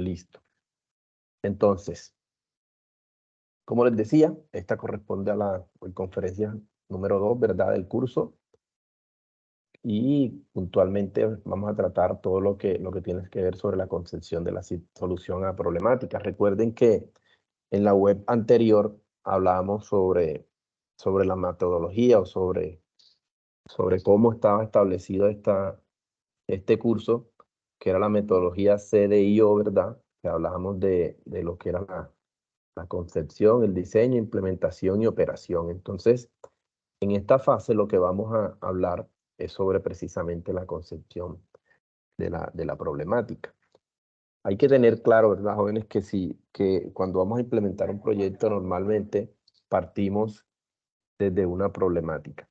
Listo. Entonces, como les decía, esta corresponde a la conferencia número 2, ¿verdad? Del curso. Y puntualmente vamos a tratar todo lo que tiene que ver sobre la concepción de la solución a problemáticas. Recuerden que en la web anterior hablábamos sobre la metodología o sobre cómo estaba establecido este curso, que era la metodología CDIO, ¿verdad? Que hablábamos de lo que era la concepción, el diseño, implementación y operación. Entonces, en esta fase lo que vamos a hablar es sobre precisamente la concepción de la problemática. Hay que tener claro, ¿verdad, jóvenes? Que cuando vamos a implementar un proyecto normalmente partimos desde una problemática.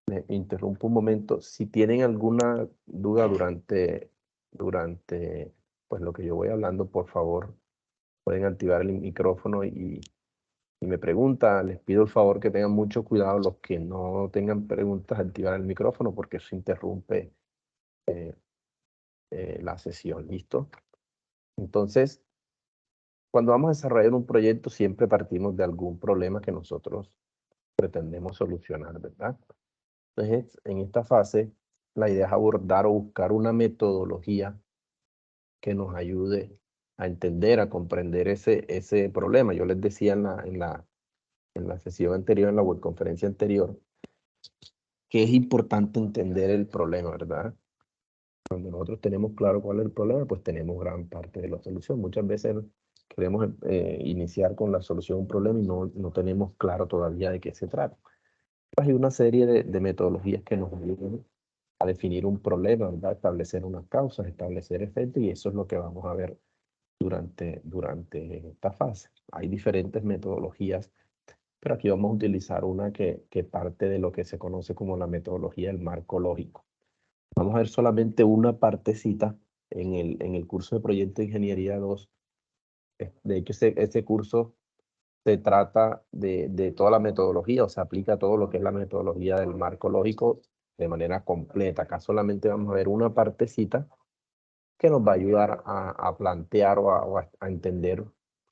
Me interrumpo un momento. Si tienen alguna duda durante pues lo que yo voy hablando, por favor, pueden activar el micrófono y me preguntan. Les pido el favor que tengan mucho cuidado los que no tengan preguntas, activar el micrófono porque eso interrumpe la sesión. ¿Listo? Entonces, cuando vamos a desarrollar un proyecto siempre partimos de algún problema que nosotros pretendemos solucionar, ¿verdad? Entonces, en esta fase, la idea es abordar o buscar una metodología que nos ayude a entender, a comprender ese problema. Yo les decía en la sesión anterior, en la webconferencia anterior, que es importante entender el problema, ¿verdad? Cuando nosotros tenemos claro cuál es el problema, pues tenemos gran parte de la solución. Muchas veces queremos iniciar con la solución de un problema y no tenemos claro todavía de qué se trata. Pues hay una serie de metodologías que nos ayudan a definir un problema, ¿verdad? Establecer unas causas, establecer efectos, y eso es lo que vamos a ver durante esta fase. Hay diferentes metodologías, pero aquí vamos a utilizar una que parte de lo que se conoce como la metodología del marco lógico. Vamos a ver solamente una partecita en el curso de Proyecto de Ingeniería 2. De hecho, ese curso se trata de toda la metodología, o se aplica todo lo que es la metodología del marco lógico de manera completa. Acá solamente vamos a ver una partecita que nos va a ayudar a plantear o a entender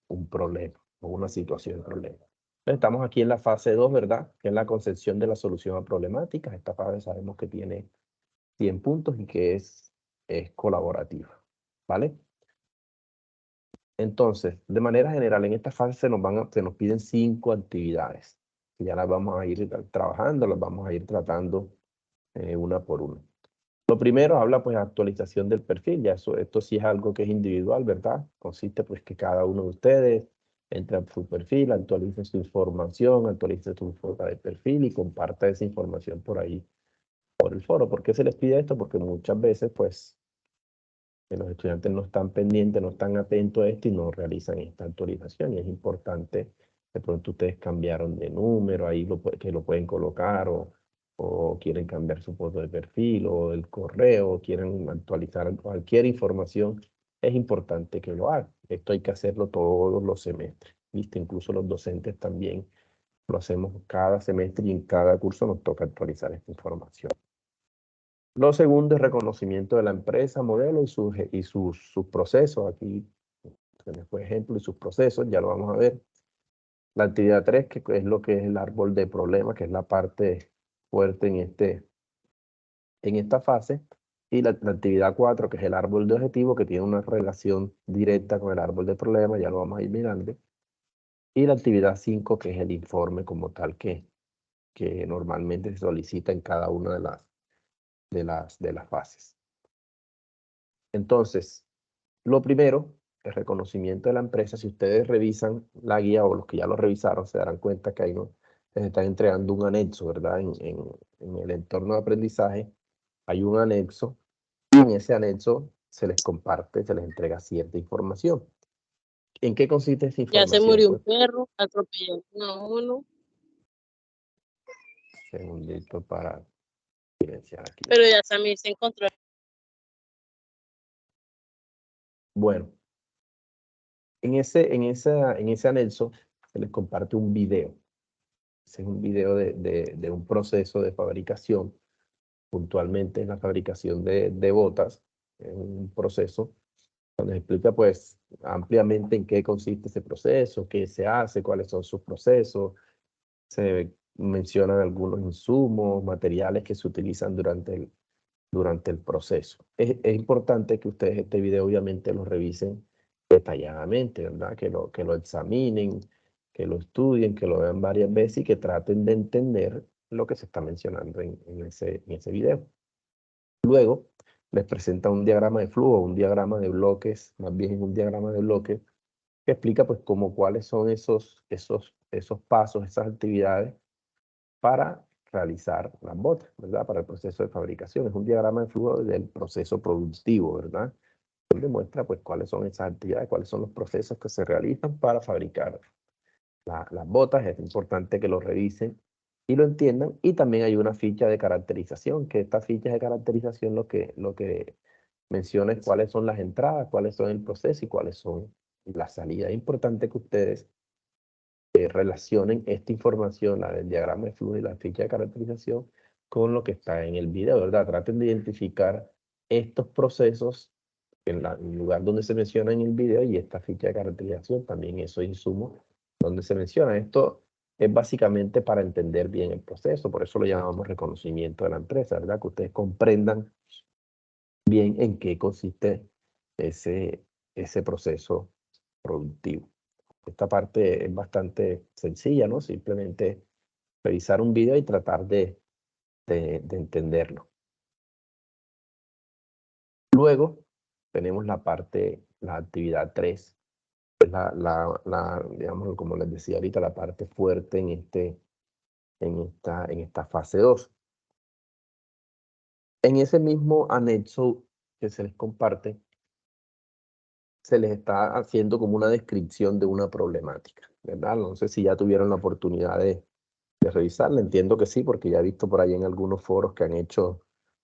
un problema o una situación de problema. Estamos aquí en la fase 2, ¿verdad? Que es la concepción de la solución a problemáticas. Esta fase sabemos que tiene 100 puntos y que es colaborativa, ¿vale? Entonces, de manera general, en esta fase se nos piden 5 actividades. Ya las vamos a ir trabajando, las vamos a ir tratando una por una. Lo primero habla pues de actualización del perfil. Ya esto sí es algo que es individual, ¿verdad? Consiste pues que cada uno de ustedes entre a su perfil, actualice su información, actualice su foto de perfil y comparta esa información por ahí, por el foro. ¿Por qué se les pide esto? Porque muchas veces pues los estudiantes no están pendientes, no están atentos a esto y no realizan esta actualización. Y es importante, de pronto ustedes cambiaron de número, ahí que lo pueden colocar, o quieren cambiar su foto de perfil, o el correo, o quieren actualizar cualquier información, es importante que lo hagan. Esto hay que hacerlo todos los semestres, ¿viste? Incluso los docentes también lo hacemos cada semestre y en cada curso nos toca actualizar esta información. Lo segundo es reconocimiento de la empresa, modelo y sus procesos. Aquí tenemos por ejemplo y sus procesos, ya lo vamos a ver. La actividad 3, que es lo que es el árbol de problemas, que es la parte fuerte en esta fase. Y la actividad 4, que es el árbol de objetivos, que tiene una relación directa con el árbol de problemas, ya lo vamos a ir mirando. Y la actividad 5, que es el informe como tal que normalmente se solicita en cada una de las fases. Entonces, lo primero, el reconocimiento de la empresa. Si ustedes revisan la guía o los que ya lo revisaron, se darán cuenta que ahí les están entregando un anexo, ¿verdad? En el entorno de aprendizaje hay un anexo y en ese anexo se les comparte, se les entrega cierta información. ¿En qué consiste esa Ya se información? murió un Pues, perro, atropellaron a uno, segundito para silenciar aquí. pero ya también se encontró. Bueno, en ese anexo se les comparte un video. Ese es un video de un proceso de fabricación. Puntualmente en la fabricación de botas, es un proceso donde explica pues ampliamente en qué consiste ese proceso, qué se hace, cuáles son sus procesos. Se mencionan algunos insumos, materiales que se utilizan durante el proceso. Es importante que ustedes este video obviamente lo revisen detalladamente, ¿verdad? Que lo examinen, que lo estudien, que lo vean varias veces y que traten de entender lo que se está mencionando en ese video. Luego, les presenta un diagrama de flujo, un diagrama de bloques, más bien un diagrama de bloques, que explica pues cuáles son esos pasos, esas actividades para realizar las botas, ¿verdad? Para el proceso de fabricación. Es un diagrama de flujo del proceso productivo, ¿verdad? Donde muestra pues cuáles son esas actividades, cuáles son los procesos que se realizan para fabricar las botas. Es importante que lo revisen y lo entiendan. Y también hay una ficha de caracterización, que esta ficha de caracterización lo que menciona es cuáles son las entradas, cuáles son el proceso y cuáles son las salidas. Es importante que ustedes relacionen esta información, la del diagrama de flujo y la ficha de caracterización, con lo que está en el video, ¿verdad? Traten de identificar estos procesos en el lugar donde se menciona en el video y esta ficha de caracterización, también esos insumos donde se menciona. Esto es básicamente para entender bien el proceso, por eso lo llamamos reconocimiento de la empresa, ¿verdad? Que ustedes comprendan bien en qué consiste ese proceso productivo. Esta parte es bastante sencilla, ¿no? Simplemente revisar un video y tratar de entenderlo. Luego tenemos la actividad 3, es digamos, como les decía ahorita, la parte fuerte en esta fase 2. En ese mismo anexo que se les comparte, se les está haciendo como una descripción de una problemática, ¿verdad? No sé si ya tuvieron la oportunidad de revisarla. Entiendo que sí, porque ya he visto por ahí en algunos foros que han hecho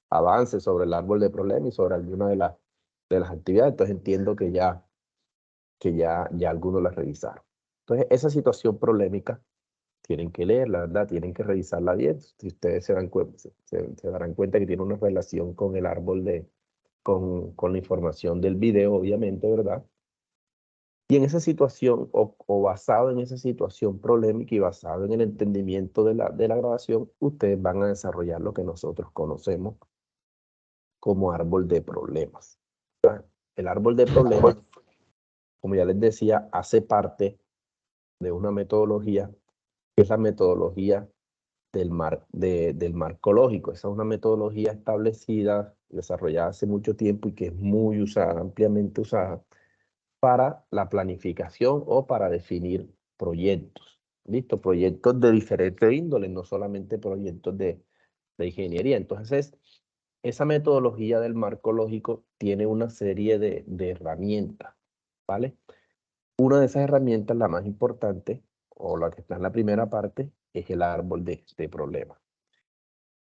avances sobre el árbol de problemas y sobre alguna de las actividades. Entonces entiendo que ya algunos la revisaron. Entonces esa situación problemática tienen que leerla, ¿verdad? Tienen que revisarla bien. Si ustedes se darán cuenta que tiene una relación con el árbol con la información del video, obviamente, ¿verdad? Y en esa situación, o basado en esa situación problemática y basado en el entendimiento de la grabación, ustedes van a desarrollar lo que nosotros conocemos como árbol de problemas, ¿verdad? El árbol de problemas, como ya les decía, hace parte de una metodología, que es la metodología del marco lógico. Esa es una metodología establecida, desarrollada hace mucho tiempo y que es muy usada, ampliamente usada, para la planificación o para definir proyectos. ¿Listo? Proyectos de diferente índole, no solamente proyectos de ingeniería. Entonces, esa metodología del marco lógico tiene una serie de herramientas, ¿vale? Una de esas herramientas, la más importante, o la que está en la primera parte, es el árbol de problemas.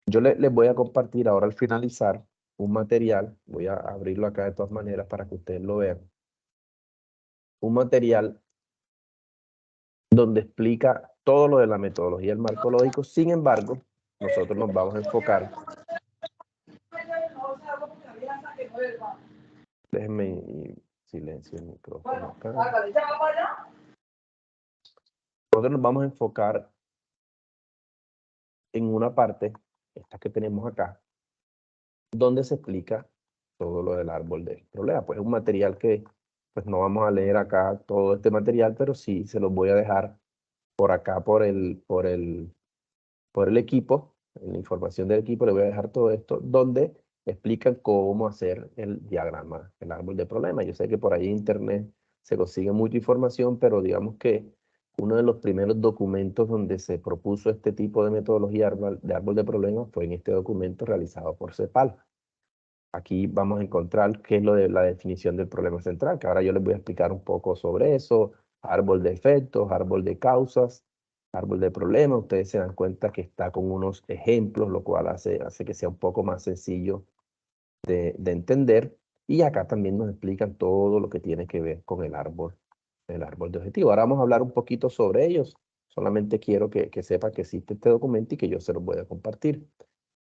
Yo les voy a compartir ahora al finalizar un material, voy a abrirlo acá de todas maneras para que ustedes lo vean, un material donde explica todo lo de la metodología del marco lógico. Sin embargo, nosotros nos vamos a enfocar. Déjenme silencio el micrófono acá. Nosotros nos vamos a enfocar en una parte, esta que tenemos acá, donde se explica todo lo del árbol del problema. Pues es un material que pues no vamos a leer acá todo este material, pero sí se los voy a dejar por acá, por el equipo, en la información del equipo, le voy a dejar todo esto, donde explican cómo hacer el diagrama, el árbol de problemas. Yo sé que por ahí en internet se consigue mucha información, pero digamos que uno de los primeros documentos donde se propuso este tipo de metodología de árbol de problemas fue en este documento realizado por CEPAL. Aquí vamos a encontrar qué es lo de la definición del problema central, que ahora yo les voy a explicar un poco sobre eso, árbol de efectos, árbol de causas, árbol de problemas. Ustedes se dan cuenta que está con unos ejemplos, lo cual hace que sea un poco más sencillo de entender. Y acá también nos explican todo lo que tiene que ver con el árbol de objetivo. Ahora vamos a hablar un poquito sobre ellos. Solamente quiero que sepan que existe este documento y que yo se los voy a compartir.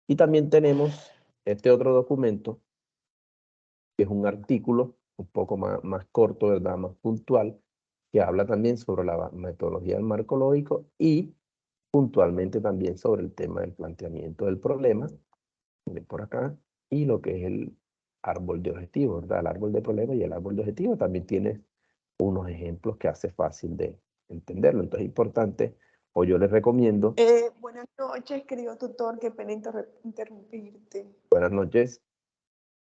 Y también tenemos este otro documento, que es un artículo un poco más corto, ¿verdad? Más puntual, que habla también sobre la metodología del marco lógico y puntualmente también sobre el tema del planteamiento del problema, de por acá, y lo que es el árbol de objetivos, ¿verdad? El árbol de problema y el árbol de objetivos también tiene unos ejemplos que hace fácil de entenderlo. Entonces es importante, o yo les recomiendo. Buenas noches, querido tutor, qué pena interrumpirte. Buenas noches.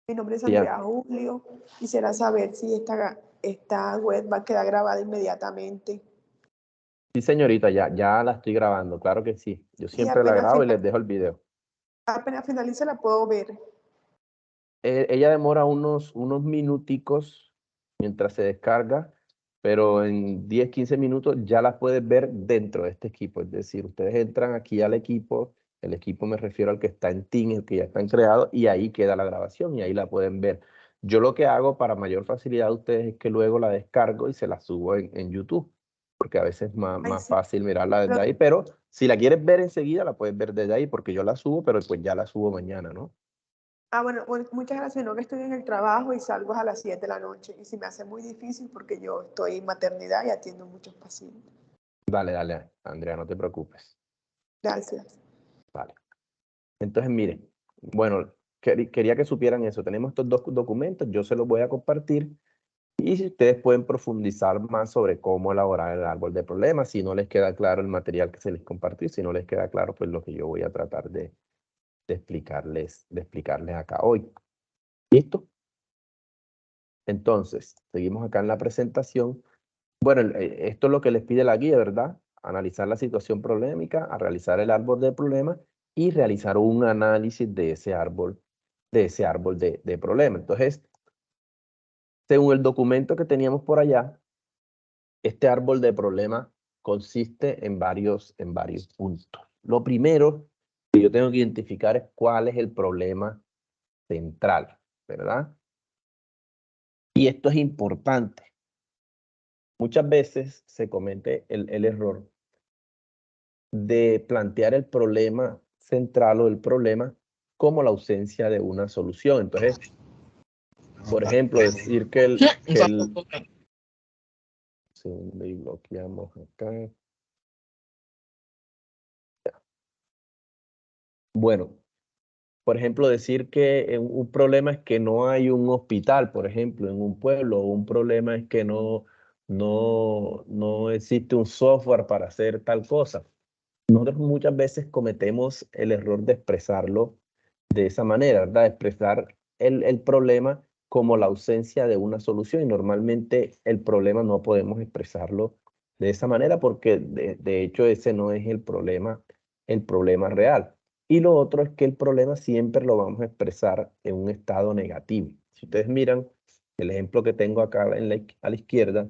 Mi nombre es Sí, Andrea Julio. Quisiera saber si esta web va a quedar grabada inmediatamente. sí, señorita, ya la estoy grabando, claro que sí. Yo Y siempre la grabo y les dejo el video. apenas finalice la puedo ver. Ella demora unos minuticos mientras se descarga, pero en 10, 15 minutos ya la puedes ver dentro de este equipo. Es decir, ustedes entran aquí al equipo, el equipo me refiero al que está en Team, el que ya están creados, y ahí queda la grabación y ahí la pueden ver. Yo lo que hago para mayor facilidad de ustedes es que luego la descargo y se la subo en YouTube, porque a veces es más fácil mirarla desde ahí, pero si la quieres ver enseguida, la puedes ver desde ahí, porque yo la subo, pero pues ya la subo mañana, ¿no? Bueno, muchas gracias. No, que estoy en el trabajo y salgo a las 7 de la noche. Y se me hace muy difícil porque yo estoy en maternidad y atiendo muchos pacientes. Dale, Andrea, no te preocupes. Gracias. Vale. Entonces, miren, bueno, quería que supieran eso. Tenemos estos dos documentos, yo se los voy a compartir y si ustedes pueden profundizar más sobre cómo elaborar el árbol de problemas, si no les queda claro el material que se les compartió, si no les queda claro, pues lo que yo voy a tratar de explicarles acá hoy. ¿Listo? Entonces, seguimos acá en la presentación. Bueno, esto es lo que les pide la guía, ¿verdad? Analizar la situación problemática, a realizar el árbol de problemas y realizar un análisis de ese árbol de problemas. Entonces, según el documento que teníamos por allá, este árbol de problemas consiste en varios puntos. Lo primero que yo tengo que identificar es cuál es el problema central, ¿verdad? Y esto es importante. Muchas veces se comete el error de plantear el problema central o el problema como la ausencia de una solución. Entonces, por ejemplo, decir que el segundo y bloqueamos acá. Bueno, por ejemplo, decir que un problema es que no hay un hospital, por ejemplo, en un pueblo, o un problema es que no existe un software para hacer tal cosa. Nosotros muchas veces cometemos el error de expresarlo de esa manera, ¿verdad? Expresar el problema como la ausencia de una solución y normalmente el problema no podemos expresarlo de esa manera porque de hecho ese no es el problema real. Y lo otro es que el problema siempre lo vamos a expresar en un estado negativo. Si ustedes miran el ejemplo que tengo acá a la izquierda,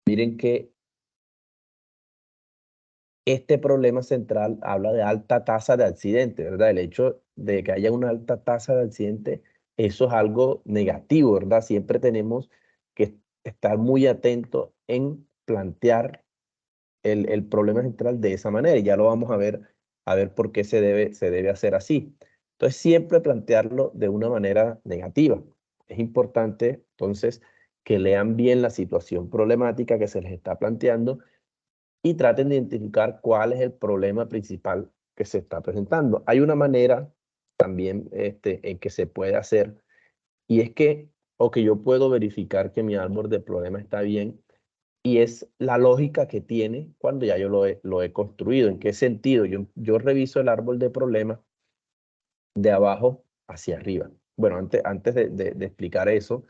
miren que este problema central habla de alta tasa de accidentes, ¿verdad? El hecho de que haya una alta tasa de accidentes, eso es algo negativo, ¿verdad? Siempre tenemos que estar muy atentos en plantear el problema central de esa manera y ya lo vamos a ver por qué se debe hacer así. Entonces, siempre plantearlo de una manera negativa. Es importante, entonces, que lean bien la situación problemática que se les está planteando y traten de identificar cuál es el problema principal que se está presentando. Hay una manera también en que se puede hacer, y es que, o que yo puedo verificar que mi árbol de problema está bien, y es la lógica que tiene cuando ya yo lo he construido. ¿En qué sentido? Yo reviso el árbol de problema de abajo hacia arriba. Bueno, antes de explicar eso,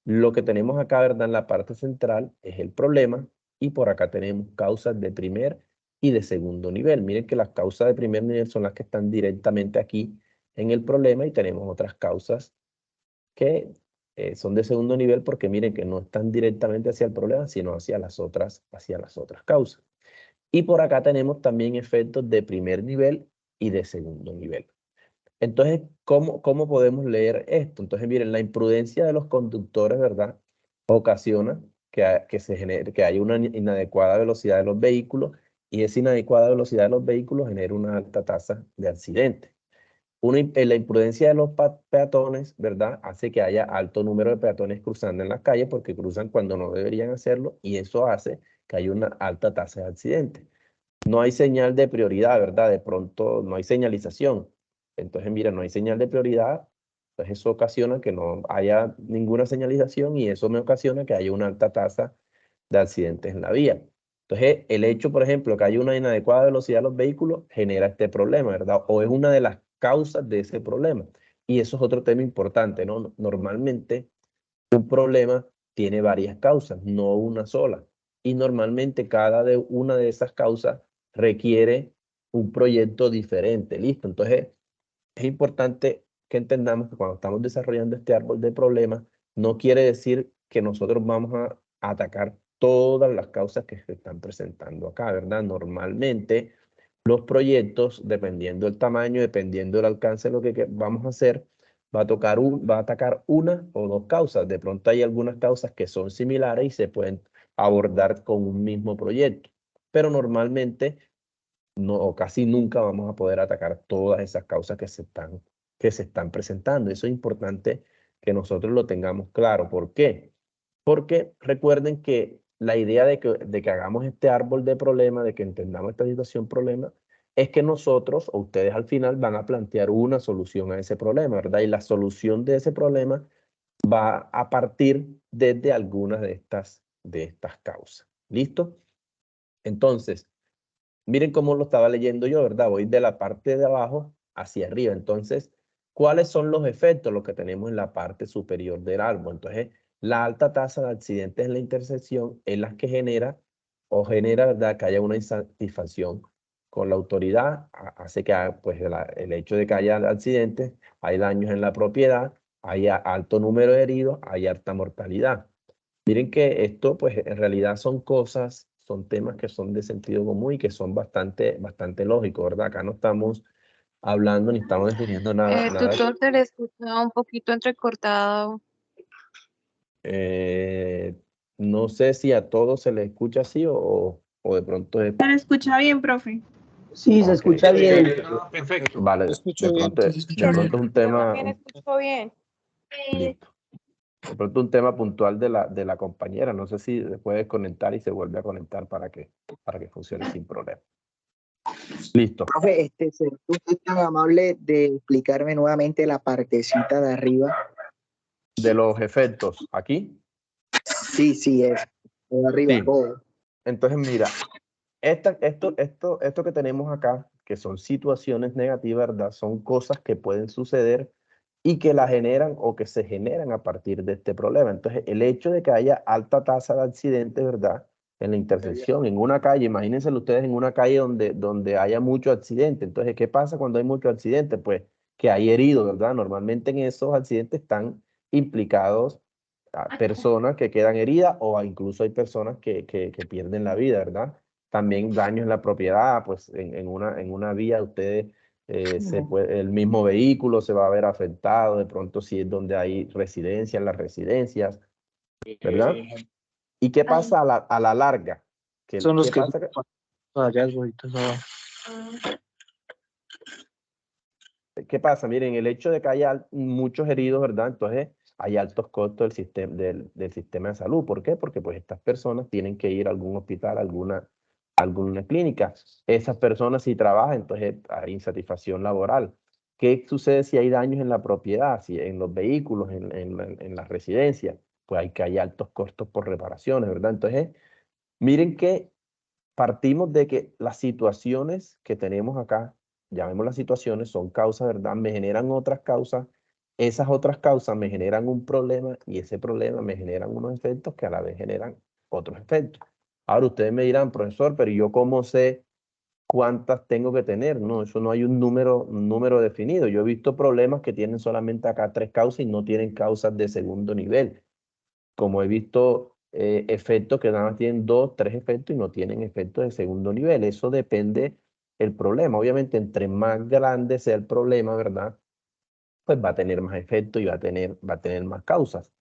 lo que tenemos acá, ¿verdad? En la parte central es el problema y por acá tenemos causas de primer y de segundo nivel. Miren que las causas de primer nivel son las que están directamente aquí en el problema y tenemos otras causas que son de segundo nivel porque miren que no están directamente hacia el problema, sino hacia las otras causas. Y por acá tenemos también efectos de primer nivel y de segundo nivel. Entonces, ¿cómo podemos leer esto? Entonces, miren, la imprudencia de los conductores, ¿verdad? Ocasiona que haya una inadecuada velocidad de los vehículos y esa inadecuada velocidad de los vehículos genera una alta tasa de accidentes. La imprudencia de los peatones, ¿verdad? Hace que haya alto número de peatones cruzando en las calles porque cruzan cuando no deberían hacerlo y eso hace que haya una alta tasa de accidentes. No hay señal de prioridad, ¿verdad? De pronto no hay señalización. Entonces, mira, no hay señal de prioridad, entonces eso ocasiona que no haya ninguna señalización y eso me ocasiona que haya una alta tasa de accidentes en la vía. Entonces, el hecho, por ejemplo, que haya una inadecuada velocidad de los vehículos genera este problema, ¿verdad? O es una de las causas de ese problema. Y eso es otro tema importante, ¿no? Normalmente, un problema tiene varias causas, no una sola. Y normalmente una de esas causas requiere un proyecto diferente, ¿listo? Entonces, es importante que entendamos que cuando estamos desarrollando este árbol de problemas, no quiere decir que nosotros vamos a atacar todas las causas que se están presentando acá, ¿verdad? Normalmente los proyectos, dependiendo del tamaño, dependiendo del alcance de lo que vamos a hacer, va a atacar una o dos causas. De pronto hay algunas causas que son similares y se pueden abordar con un mismo proyecto, pero normalmente no, o casi nunca vamos a poder atacar todas esas causas que se están presentando. Eso es importante que nosotros lo tengamos claro. ¿Por qué? Porque recuerden que la idea de que hagamos este árbol de problemas, de que entendamos esta situación problema, es que nosotros o ustedes al final van a plantear una solución a ese problema, ¿verdad? Y la solución de ese problema va a partir desde algunas de estas causas. ¿Listo? Entonces, miren cómo lo estaba leyendo yo, ¿verdad? Voy de la parte de abajo hacia arriba. Entonces, ¿cuáles son los efectos? Los que tenemos en la parte superior del árbol. Entonces, la alta tasa de accidentes en la intersección es la que genera, ¿verdad? Que haya una insatisfacción con la autoridad, hace que pues, el hecho de que haya accidentes, hay daños en la propiedad, haya alto número de heridos, hay alta mortalidad. Miren que esto, pues, en realidad son temas que son de sentido común y que son bastante lógicos, ¿verdad? Acá no estamos hablando ni estamos definiendo nada. Tutor, te le escuchaba un poquito entrecortado. Eh, no sé si a todos se les escucha así o de pronto es... Se escucha bien, profe. Sí, se Ok. escucha bien. Perfecto. Vale, de pronto es un tema... También escucho bien. Listo. De pronto un tema puntual de la compañera. No sé si se puede conectar y se vuelve a conectar para que funcione sin problema. Listo. Profe, ¿será usted tan amable de explicarme nuevamente la partecita de arriba? De los efectos, aquí. Sí, es. De arriba, Sí. todo. Entonces, mira, esto que tenemos acá, que son situaciones negativas, ¿verdad? Son cosas que pueden suceder y que la generan o que se generan a partir de este problema. Entonces, el hecho de que haya alta tasa de accidentes, ¿verdad? En la intersección, en una calle, imagínense ustedes en una calle donde haya mucho accidente. Entonces, ¿qué pasa cuando hay mucho accidente? Pues que hay heridos, ¿verdad? Normalmente en esos accidentes están implicados a personas que quedan heridas o incluso hay personas que pierden la vida, ¿verdad? También daños en la propiedad, pues en una vía ustedes, el mismo vehículo se va a ver afectado, de pronto si es donde hay residencias, las residencias, ¿verdad? ¿Y qué pasa a la larga? Son los ¿Qué que... pasa? ¿Qué pasa? Miren, el hecho de que haya muchos heridos, ¿verdad? Entonces hay altos costos del sistema de salud. ¿Por qué? Porque pues estas personas tienen que ir a algún hospital, alguna clínica. Esas personas si trabajan, entonces hay insatisfacción laboral. ¿Qué sucede si hay daños en la propiedad, si en los vehículos, en las residencias? Pues hay altos costos por reparaciones, ¿verdad? Entonces, miren que partimos de que las situaciones que tenemos acá, llamemos las situaciones, son causas, ¿verdad? Me generan otras causas, esas otras causas me generan un problema y ese problema me generan unos efectos que a la vez generan otros efectos. Ahora ustedes me dirán, profesor, pero ¿yo cómo sé cuántas tengo que tener? No, eso no hay un número definido. Yo he visto problemas que tienen solamente acá 3 causas y no tienen causas de segundo nivel. Como he visto efectos que nada más tienen 2, 3 efectos y no tienen efectos de segundo nivel. Eso depende del problema. Obviamente, entre más grande sea el problema, ¿verdad? Pues va a tener más efectos y va a tener más causas.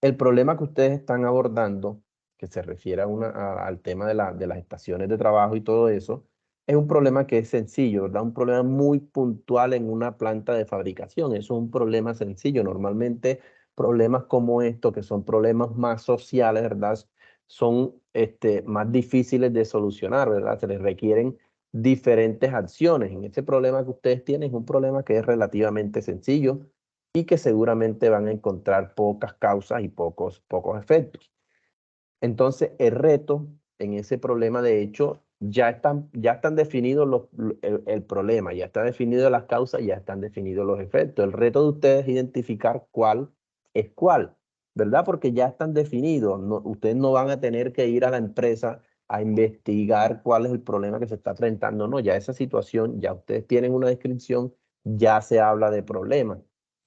El problema que ustedes están abordando, que se refiere al tema de las estaciones de trabajo y todo eso, es un problema que es sencillo, ¿verdad? Un problema muy puntual en una planta de fabricación. Eso es un problema sencillo. Normalmente problemas como estos, que son problemas más sociales, ¿verdad? Son más difíciles de solucionar, ¿verdad? Se les requieren diferentes acciones. En ese problema que ustedes tienen es un problema que es relativamente sencillo y que seguramente van a encontrar pocas causas y pocos efectos. Entonces, el reto en ese problema, de hecho, ya están definidos el problema, ya está definido las causas, ya están definidos los efectos. El reto de ustedes es identificar cuál es cuál, ¿verdad? Porque ya están definidos. Ustedes no van a tener que ir a la empresa a investigar cuál es el problema que se está enfrentando. No, ya esa situación, ya ustedes tienen una descripción, ya se habla de problemas,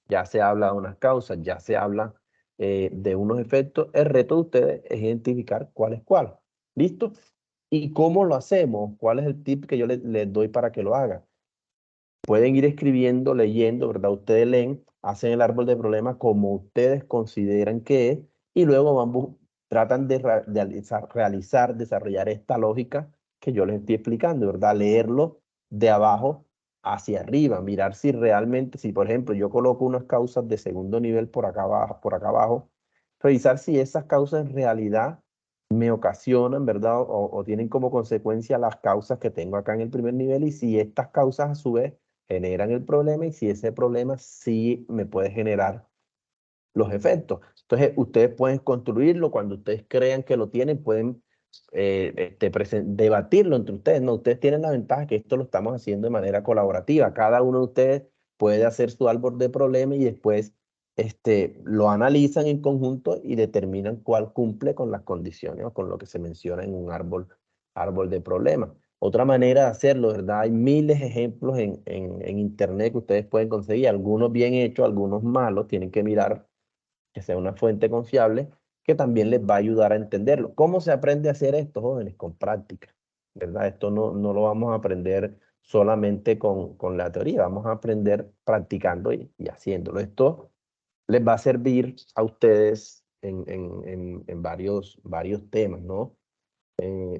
ya se habla de unas causas, ya se habla de unos efectos. El reto de ustedes es identificar cuál es cuál. ¿Listo? ¿Y cómo lo hacemos? ¿Cuál es el tip que yo les doy para que lo hagan? Pueden ir escribiendo, leyendo, ¿verdad? Ustedes leen, hacen el árbol de problemas como ustedes consideran que es y luego tratan de desarrollar esta lógica que yo les estoy explicando, ¿verdad? Leerlo de abajo hacia arriba, mirar si realmente, si por ejemplo yo coloco unas causas de segundo nivel por acá abajo, revisar si esas causas en realidad me ocasionan, ¿verdad? O tienen como consecuencia las causas que tengo acá en el primer nivel y si estas causas a su vez generan el problema y si ese problema sí me puede generar los efectos. Entonces, ustedes pueden construirlo cuando ustedes crean que lo tienen, pueden debatirlo entre ustedes. No, ustedes tienen la ventaja que esto lo estamos haciendo de manera colaborativa. Cada uno de ustedes puede hacer su árbol de problema y después lo analizan en conjunto y determinan cuál cumple con las condiciones o con lo que se menciona en un árbol de problema. Otra manera de hacerlo, ¿verdad? Hay miles de ejemplos en internet que ustedes pueden conseguir, algunos bien hechos, algunos malos, tienen que mirar que sea una fuente confiable, que también les va a ayudar a entenderlo. ¿Cómo se aprende a hacer esto, jóvenes? Con práctica, ¿verdad? Esto no lo vamos a aprender solamente con la teoría, vamos a aprender practicando y haciéndolo. Esto les va a servir a ustedes en varios temas, ¿no?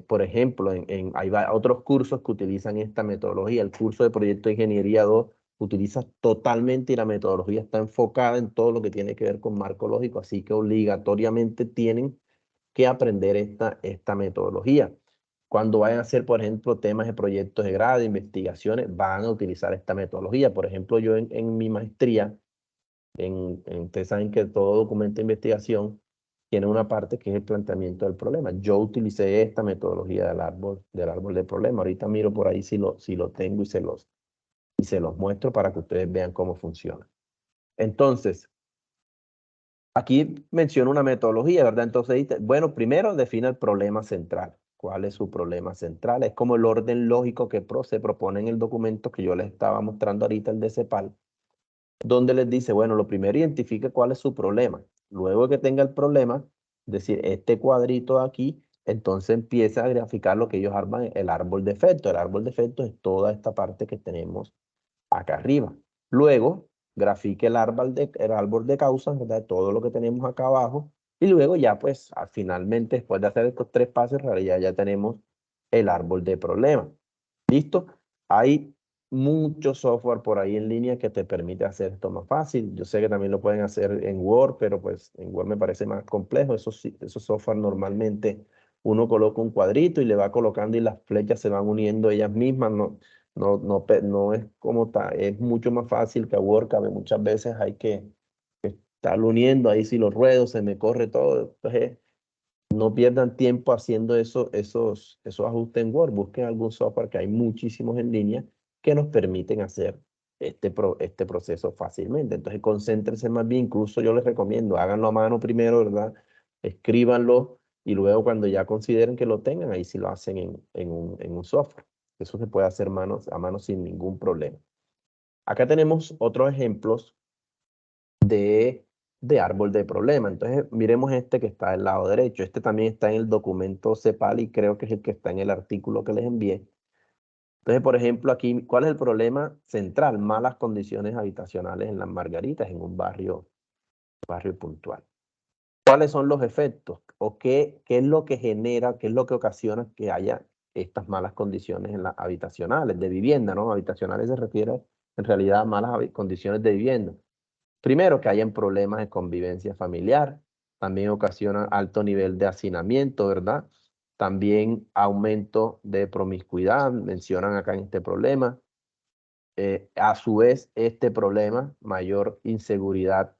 Por ejemplo, hay otros cursos que utilizan esta metodología. El curso de Proyecto de Ingeniería 2 utiliza totalmente y la metodología está enfocada en todo lo que tiene que ver con marco lógico, así que obligatoriamente tienen que aprender esta metodología. Cuando vayan a hacer, por ejemplo, temas de proyectos de grado, investigaciones, van a utilizar esta metodología. Por ejemplo, yo en mi maestría, ustedes saben que todo documento de investigación tiene una parte que es el planteamiento del problema. Yo utilicé esta metodología del árbol de problema. Ahorita miro por ahí si lo tengo y se los muestro para que ustedes vean cómo funciona. Entonces, aquí menciono una metodología, ¿verdad? Entonces, bueno, primero define el problema central. ¿Cuál es su problema central? Es como el orden lógico que se propone en el documento que yo les estaba mostrando ahorita, el de CEPAL, donde les dice, bueno, lo primero identifique cuál es su problema. Luego que tenga el problema, es decir, este cuadrito de aquí, entonces empieza a graficar lo que ellos arman el árbol de efectos. El árbol de efectos es toda esta parte que tenemos acá arriba. Luego, grafique el árbol de causas, ¿verdad? Todo lo que tenemos acá abajo. Y luego ya, pues, finalmente, después de hacer estos tres pasos, en realidad ya tenemos el árbol de problemas. ¿Listo? Hay mucho software por ahí en línea que te permite hacer esto más fácil. Yo sé que también lo pueden hacer en Word, pero pues en Word me parece más complejo. Esos software normalmente uno coloca un cuadrito y le va colocando y las flechas se van uniendo ellas mismas. No es como tal, es mucho más fácil que Word, que muchas veces hay que estarlo uniendo. Ahí si los ruedo se me corre todo. Entonces, no pierdan tiempo haciendo esos ajustes en Word. Busquen algún software, que hay muchísimos en línea, que nos permiten hacer este proceso fácilmente. Entonces, concéntrense más bien. Incluso yo les recomiendo, háganlo a mano primero, ¿verdad? Escríbanlo y luego cuando ya consideren que lo tengan, ahí sí lo hacen en un software. Eso se puede hacer a mano sin ningún problema. Acá tenemos otros ejemplos de árbol de problema. Entonces, miremos este que está del lado derecho. Este también está en el documento CEPAL y creo que es el que está en el artículo que les envié. Entonces, por ejemplo, aquí, ¿cuál es el problema central? Malas condiciones habitacionales en Las Margaritas, en un barrio puntual. ¿Cuáles son los efectos? ¿O qué es lo que genera, qué es lo que ocasiona que haya estas malas condiciones en las habitacionales, de vivienda, ¿no? Habitacionales se refiere en realidad a malas condiciones de vivienda. Primero, que hayan problemas de convivencia familiar, también ocasiona alto nivel de hacinamiento, ¿verdad? También aumento de promiscuidad, mencionan acá en este problema. A su vez, este problema, mayor inseguridad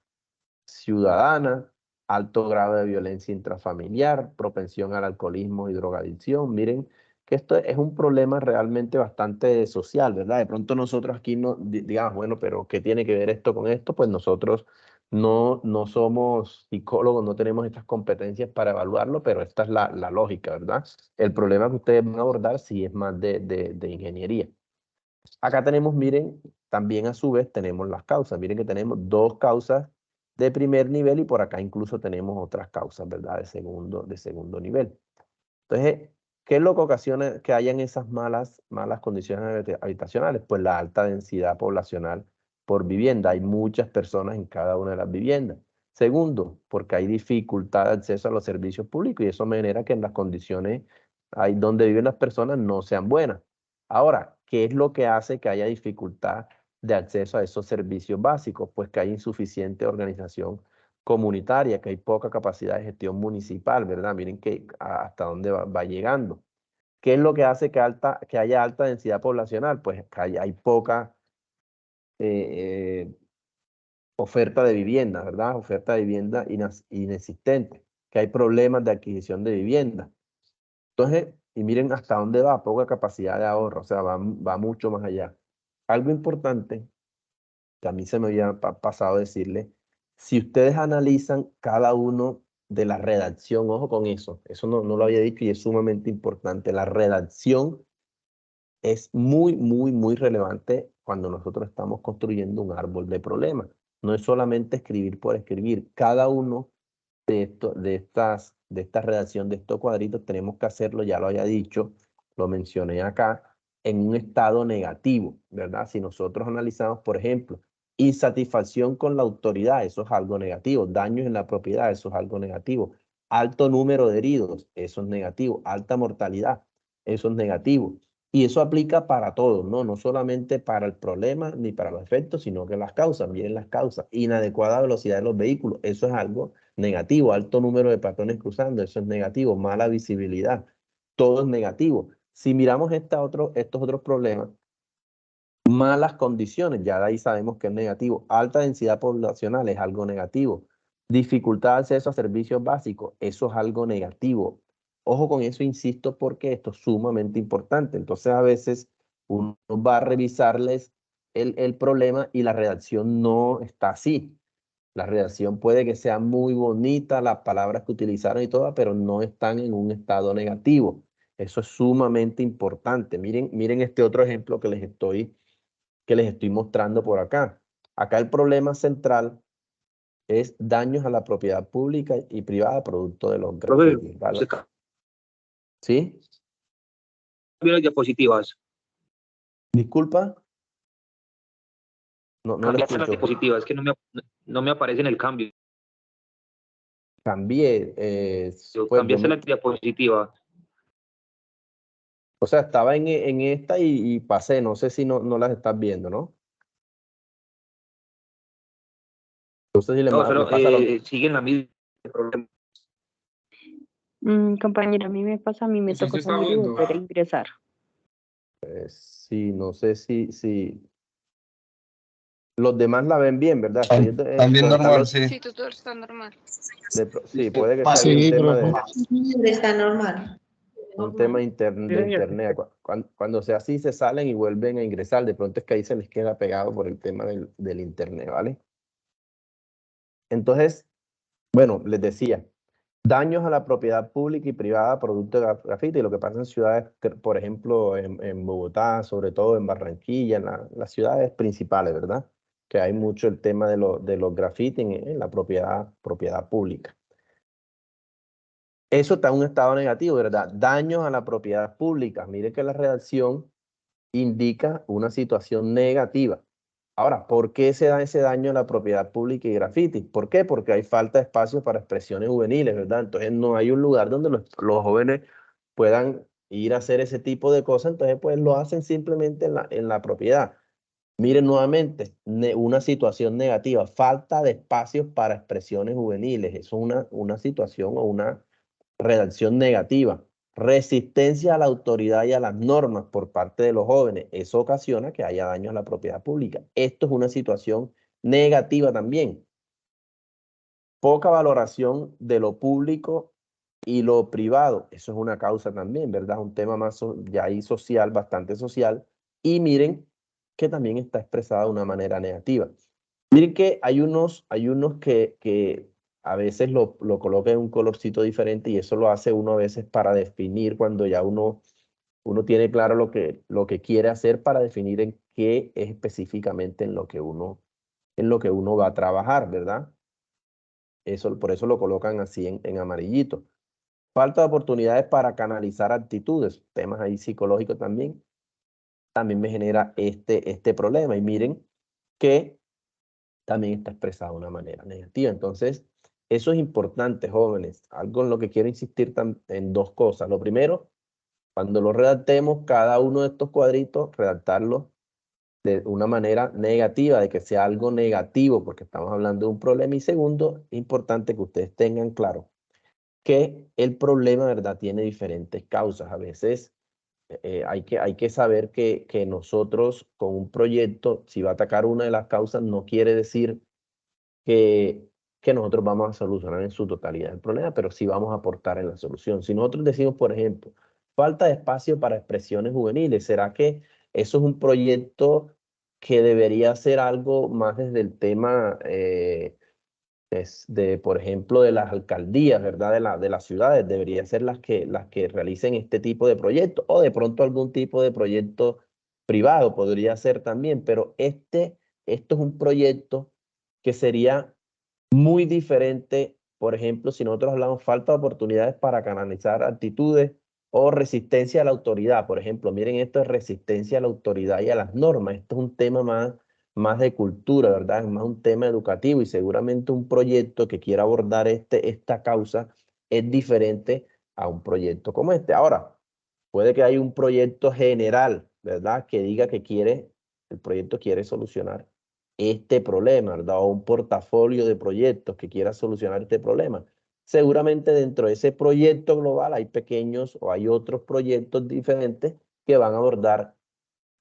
ciudadana, alto grado de violencia intrafamiliar, propensión al alcoholismo y drogadicción. Miren que esto es un problema realmente bastante social, ¿verdad? De pronto nosotros aquí no digamos, bueno, pero ¿qué tiene que ver esto con esto? Pues nosotros no somos psicólogos, no tenemos estas competencias para evaluarlo, pero esta es la lógica, ¿verdad? El problema que ustedes van a abordar sí es más de ingeniería. Acá tenemos, miren, también a su vez tenemos las causas. Miren que tenemos dos causas de primer nivel y por acá incluso tenemos otras causas, ¿verdad? De segundo nivel. Entonces, ¿qué es lo que ocasiona que hayan esas malas condiciones habitacionales? Pues la alta densidad poblacional por vivienda. Hay muchas personas en cada una de las viviendas. Segundo, porque hay dificultad de acceso a los servicios públicos y eso me genera que en las condiciones ahí donde viven las personas no sean buenas. Ahora, ¿qué es lo que hace que haya dificultad de acceso a esos servicios básicos? Pues que hay insuficiente organización comunitaria, que hay poca capacidad de gestión municipal, ¿verdad? Miren que hasta dónde va llegando. ¿Qué es lo que hace que haya alta densidad poblacional? Pues que hay poca oferta de vivienda, ¿verdad? Oferta de vivienda inexistente, que hay problemas de adquisición de vivienda. Entonces, y miren hasta dónde va, poca capacidad de ahorro, o sea, va mucho más allá. Algo importante que a mí se me había pasado decirle, si ustedes analizan cada uno de la redacción, ojo con eso no lo había dicho y es sumamente importante, la redacción es muy relevante cuando nosotros estamos construyendo un árbol de problemas. No es solamente escribir por escribir, cada uno de esta redacción, de estos cuadritos, tenemos que hacerlo, ya lo había dicho, lo mencioné acá, en un estado negativo, ¿verdad? Si nosotros analizamos, por ejemplo, insatisfacción con la autoridad, eso es algo negativo, daños en la propiedad, eso es algo negativo, alto número de heridos, eso es negativo, alta mortalidad, eso es negativo. Y eso aplica para todo, ¿no? No solamente para el problema ni para los efectos, sino que las causas, miren las causas, inadecuada velocidad de los vehículos, eso es algo negativo, alto número de peatones cruzando, eso es negativo, mala visibilidad, todo es negativo. Si miramos estos otros problemas, malas condiciones, ya de ahí sabemos que es negativo, alta densidad poblacional es algo negativo, dificultad de acceso a servicios básicos, eso es algo negativo. Ojo con eso, insisto, porque esto es sumamente importante. Entonces a veces uno va a revisarles el problema y la redacción no está así. La redacción puede que sea muy bonita, las palabras que utilizaron y todo, pero no están en un estado negativo. Eso es sumamente importante. Miren este otro ejemplo que les estoy mostrando por acá. Acá el problema central es daños a la propiedad pública y privada producto de los grafitis, ¿vale? ¿Sí? Las diapositivas. Disculpa. No le Cambiaste las escucho. diapositivas, que no me aparece en el cambio. Cambié. Pues Cambiaste la diapositiva. o sea, estaba en esta y pasé. No sé si no las estás viendo, ¿no? Entonces, si le No, me solo pasa siguen la misma. Compañera, a mí me pasa, a mí me Sí, toca se está salir y viendo. volver a ingresar. sí, no sé si los demás la ven bien, ¿verdad? También normal, Sí, sí. tutor, está normal. Sí, puede que sea Sí, un tema Está normal. un tema de internet. Cuando sea así, se salen y vuelven a ingresar. De pronto es que ahí se les queda pegado por el tema del internet, ¿vale? Entonces, bueno, les decía, daños a la propiedad pública y privada producto de grafiti. Lo que pasa en ciudades, por ejemplo, en Bogotá, sobre todo en Barranquilla, en las ciudades principales, ¿verdad? Que hay mucho el tema de los grafitis en la propiedad pública. Eso está en un estado negativo, ¿verdad? Daños a la propiedad pública. Mire que la redacción indica una situación negativa. Ahora, ¿por qué se da ese daño a la propiedad pública y graffiti? ¿Por qué? Porque hay falta de espacio para expresiones juveniles, ¿verdad? Entonces no hay un lugar donde los jóvenes puedan ir a hacer ese tipo de cosas, entonces pues lo hacen simplemente en la propiedad. Miren nuevamente, una situación negativa, falta de espacios para expresiones juveniles. Eso es una situación o una redacción negativa. Resistencia a la autoridad y a las normas por parte de los jóvenes. Eso ocasiona que haya daños a la propiedad pública. Esto es una situación negativa también. Poca valoración de lo público y lo privado. Eso es una causa también, ¿verdad? Un tema más ya ahí social, bastante social. Y miren que también está expresada de una manera negativa. Miren que hay unos que a veces lo colocan en un colorcito diferente y eso lo hace uno a veces para definir cuando ya uno tiene claro lo que quiere hacer, para definir en qué es específicamente en lo que uno va a trabajar, ¿verdad? Por eso lo colocan así en amarillito. Falta de oportunidades para canalizar actitudes, temas ahí psicológicos también me genera este problema. Y miren que también está expresado de una manera negativa. Entonces, eso es importante, jóvenes. Algo en lo que quiero insistir en dos cosas. Lo primero, cuando lo redactemos, cada uno de estos cuadritos, redactarlo de una manera negativa, de que sea algo negativo, porque estamos hablando de un problema. Y segundo, es importante que ustedes tengan claro que el problema, ¿verdad?, tiene diferentes causas. A veces hay que saber que nosotros con un proyecto, si va a atacar una de las causas, no quiere decir que nosotros vamos a solucionar en su totalidad el problema, pero sí vamos a aportar en la solución. Si nosotros decimos, por ejemplo, falta de espacio para expresiones juveniles, ¿será que eso es un proyecto que debería ser algo más desde el tema por ejemplo, de las alcaldías, ¿verdad? De las ciudades? Deberían ser las que realicen este tipo de proyectos, o de pronto algún tipo de proyecto privado podría ser también, pero esto es un proyecto que sería muy diferente. Por ejemplo, si nosotros hablamos falta de oportunidades para canalizar actitudes o resistencia a la autoridad. Por ejemplo, miren, esto es resistencia a la autoridad y a las normas. Esto es un tema más de cultura, ¿verdad? Es más un tema educativo, y seguramente un proyecto que quiera abordar esta causa es diferente a un proyecto como este. Ahora, puede que haya un proyecto general, ¿verdad?, que diga que el proyecto quiere solucionar este problema, ¿verdad? O un portafolio de proyectos que quiera solucionar este problema. Seguramente dentro de ese proyecto global hay pequeños o hay otros proyectos diferentes que van a abordar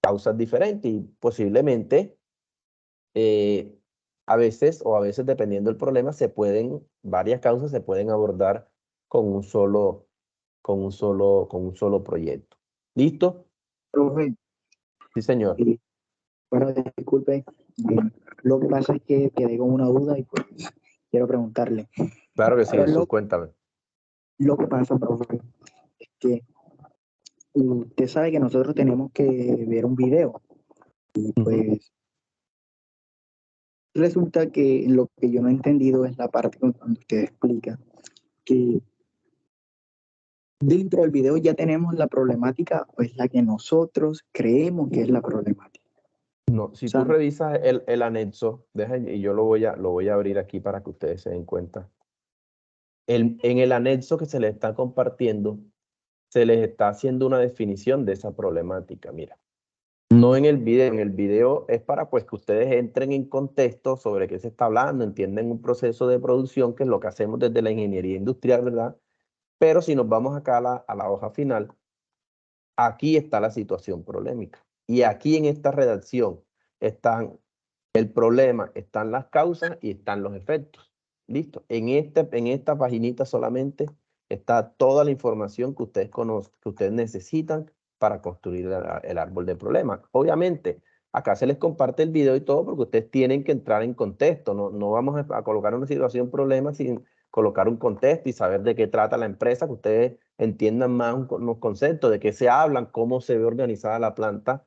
causas diferentes, y posiblemente a veces dependiendo del problema, varias causas se pueden abordar con un solo proyecto. ¿Listo? Profe, Sí, señor. bueno, disculpe, lo que pasa es que quedé con una duda y pues quiero preguntarle. Claro que sí, Pero Jesús, cuéntame. lo que pasa, profe, es que usted sabe que nosotros tenemos que ver un video y pues resulta que lo que yo no he entendido es la parte cuando usted explica que dentro del video ya tenemos la problemática, o es la que nosotros creemos que es la problemática. No, si O sea, tú revisas el anexo, y yo lo voy a abrir aquí para que ustedes se den cuenta. En el anexo que se les está compartiendo, se les está haciendo una definición de esa problemática. Mira, no en el video es para pues que ustedes entren en contexto sobre qué se está hablando, entienden un proceso de producción, que es lo que hacemos desde la ingeniería industrial, ¿verdad? Pero si nos vamos acá a la hoja final, aquí está la situación problemática. Y aquí en esta redacción están el problema, están las causas y están los efectos. ¿Listo? En esta paginita solamente está toda la información que ustedes conocen, que ustedes necesitan para construir el árbol de problemas. Obviamente, acá se les comparte el video y todo porque ustedes tienen que entrar en contexto. No vamos a colocar una situación problema sin colocar un contexto y saber de qué trata la empresa, que ustedes entiendan más unos conceptos, de qué se hablan, cómo se ve organizada la planta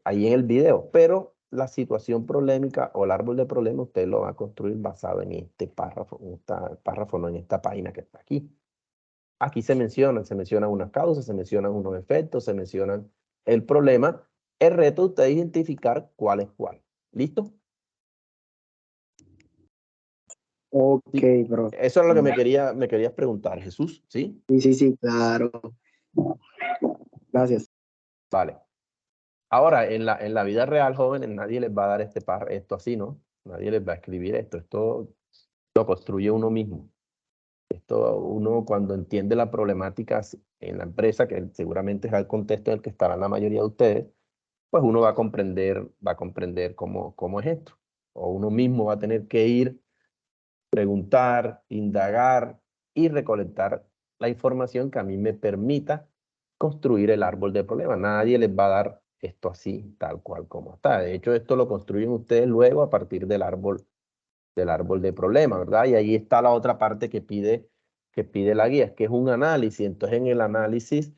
ahí en el video. Pero la situación problemática o el árbol de problemas usted lo va a construir basado en este párrafo, en esta página que está aquí. Aquí se mencionan unas causas, se mencionan unos efectos, se mencionan el problema. El reto de usted es identificar cuál es cuál. ¿Listo? ok, bro. Eso es lo que me querías preguntar, Jesús, ¿sí? Sí, claro. Gracias. Vale. Ahora, en la vida real, jóvenes, nadie les va a dar esto así, ¿no? Nadie les va a escribir esto. Esto lo construye uno mismo. Esto uno cuando entiende la problemática en la empresa, que seguramente es el contexto en el que estarán la mayoría de ustedes, pues uno va a comprender cómo es esto. O uno mismo va a tener que ir, preguntar, indagar y recolectar la información que a mí me permita construir el árbol de problemas. Nadie les va a dar esto así, tal cual como está. De hecho, esto lo construyen ustedes luego a partir del árbol de problemas, ¿verdad? Y ahí está la otra parte que pide la guía, que es un análisis. Entonces, en el análisis,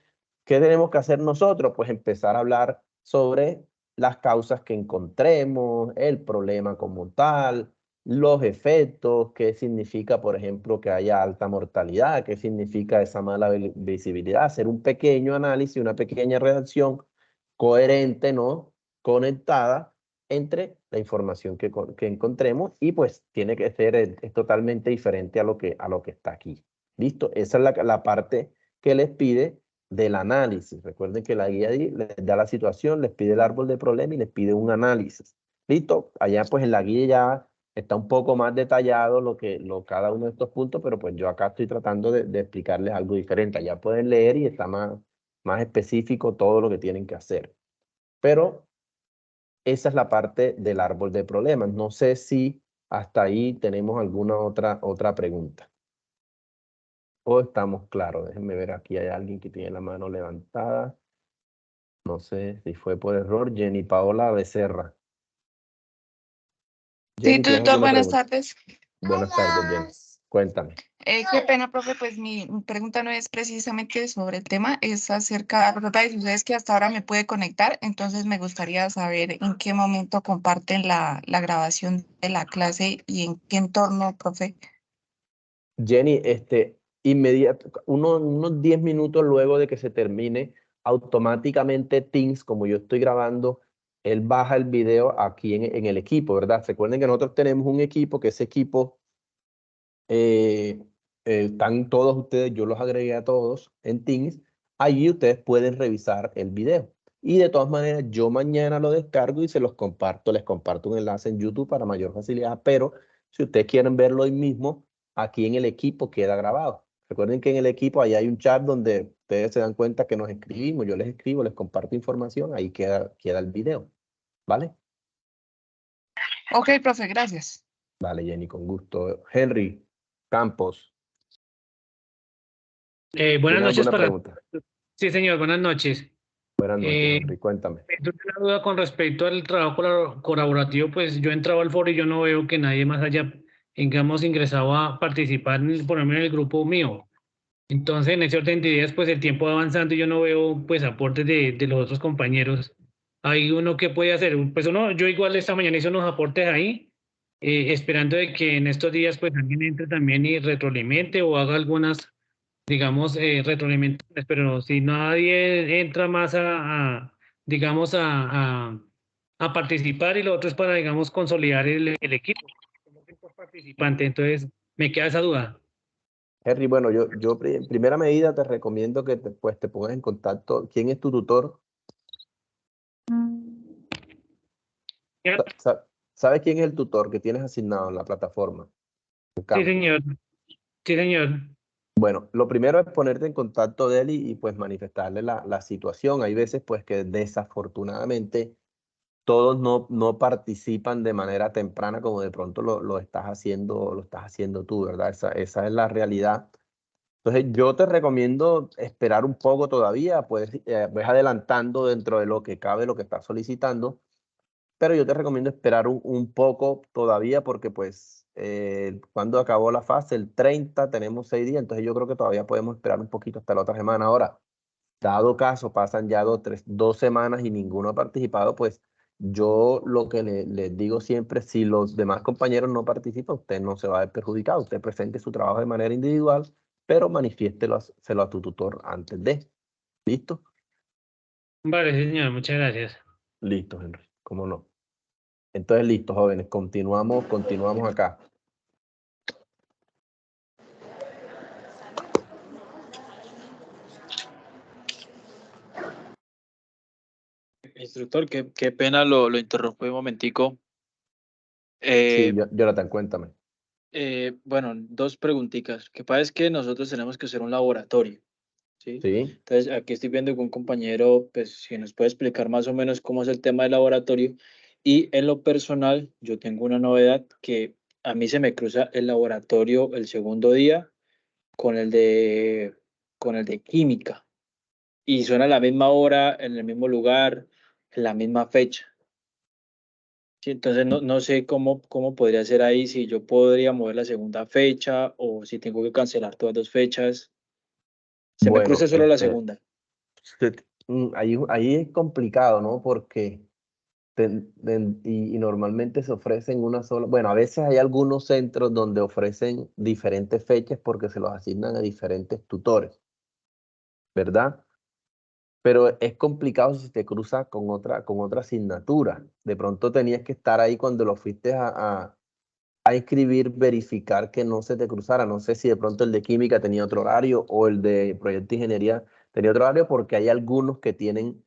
¿qué tenemos que hacer nosotros? Pues empezar a hablar sobre las causas que encontremos, el problema como tal, los efectos, qué significa, por ejemplo, que haya alta mortalidad, qué significa esa mala visibilidad, hacer un pequeño análisis, una pequeña redacción coherente, ¿no? Conectada entre la información que encontremos y pues tiene que ser es totalmente diferente a lo que está aquí. ¿Listo? Esa es la parte que les pide del análisis. Recuerden que la guía les da la situación, les pide el árbol de problema y les pide un análisis. ¿Listo? Allá pues en la guía ya está un poco más detallado cada uno de estos puntos, pero pues yo acá estoy tratando de explicarles algo diferente. Allá pueden leer y está más específico todo lo que tienen que hacer. Pero esa es la parte del árbol de problemas. No sé si hasta ahí tenemos alguna otra pregunta. O estamos claros. Déjenme ver, aquí hay alguien que tiene la mano levantada. No sé si fue por error. Jenny Paola Becerra. Jenny, Sí, ¿tienes tutor, alguna buenas pregunta? tardes. Buenas tardes, Jenny. Cuéntame. Qué pena, profe, pues mi pregunta no es precisamente sobre el tema, es acerca de ustedes que hasta ahora me puede conectar, entonces me gustaría saber en qué momento comparten la grabación de la clase y en qué entorno, profe. Jenny, unos 10 minutos luego de que se termine, automáticamente Teams, como yo estoy grabando, él baja el video aquí en el equipo, ¿verdad? Recuerden que nosotros tenemos un equipo, que ese equipo están todos ustedes, yo los agregué a todos en Teams, allí ustedes pueden revisar el video. Y de todas maneras, yo mañana lo descargo y se los comparto, les comparto un enlace en YouTube para mayor facilidad, pero si ustedes quieren verlo hoy mismo, aquí en el equipo queda grabado. Recuerden que en el equipo ahí hay un chat donde ustedes se dan cuenta que nos escribimos, yo les escribo, les comparto información, ahí queda el video, ¿vale? Ok, profe, gracias. Vale, Jenny, con gusto. Henry Campos. Buenas ¿Tienes noches alguna para... pregunta? Sí, señor, buenas noches. Buenas noches, Eh, Henry, cuéntame. me surge una duda con respecto al trabajo colaborativo, pues yo he entrado al foro y yo no veo que nadie más haya, digamos, ingresado a participar, por lo menos en el grupo mío. Entonces, en ese orden de ideas, pues el tiempo va avanzando y yo no veo, pues, aportes de los otros compañeros. Hay uno que puede hacer, pues yo igual esta mañana hice unos aportes ahí, esperando de que en estos días, pues, alguien entre también y retroalimente o haga algunas, digamos, retroalimentaciones, pero si nadie entra más digamos, a participar y lo otro es para, digamos, consolidar el equipo, como participante, entonces me queda esa duda. Henry, bueno, yo en primera medida te recomiendo que pues, te pongas en contacto. ¿Quién es tu tutor? ¿Sabes quién es el tutor que tienes asignado en la plataforma? Sí, señor. Sí, señor. Bueno, lo primero es ponerte en contacto de él y pues manifestarle la situación. Hay veces pues que desafortunadamente todos no participan de manera temprana como de pronto lo estás haciendo tú, ¿verdad? Esa es la realidad. Entonces yo te recomiendo esperar un poco todavía, pues ves adelantando dentro de lo que cabe lo que estás solicitando, pero yo te recomiendo esperar un poco todavía porque pues cuando acabó la fase, el 30, tenemos 6 días, entonces yo creo que todavía podemos esperar un poquito hasta la otra semana. Ahora, dado caso, pasan ya 2 semanas y ninguno ha participado, pues yo lo que les digo siempre, si los demás compañeros no participan, usted no se va a ver perjudicado, usted presente su trabajo de manera individual, pero manifiéstelo a tu tutor antes de. ¿Listo? Vale, señor, muchas gracias. Listo, Henry, cómo no. Entonces, listo, jóvenes, continuamos acá. Instructor, qué pena lo interrumpo un momentico. Sí, Jonathan, cuéntame. Bueno, dos preguntitas. Que pasa es que nosotros tenemos que hacer un laboratorio, ¿sí? Sí, Entonces, aquí estoy viendo que un compañero, pues, si nos puede explicar más o menos cómo es el tema del laboratorio. Y en lo personal, yo tengo una novedad que a mí se me cruza el laboratorio el segundo día con con el de química. Y son a la misma hora, en el mismo lugar, en la misma fecha. Sí, entonces no sé cómo podría ser ahí, si yo podría mover la segunda fecha o si tengo que cancelar todas dos fechas. Se me bueno, cruza solo la segunda. ahí es complicado, ¿no? Porque y normalmente se ofrecen una sola, bueno, a veces hay algunos centros donde ofrecen diferentes fechas porque se los asignan a diferentes tutores, ¿verdad? Pero es complicado si te cruza con otra asignatura. De pronto tenías que estar ahí cuando lo fuiste a inscribir, verificar que no se te cruzara. No sé si de pronto el de química tenía otro horario o el de proyecto de ingeniería tenía otro horario, porque hay algunos que tienen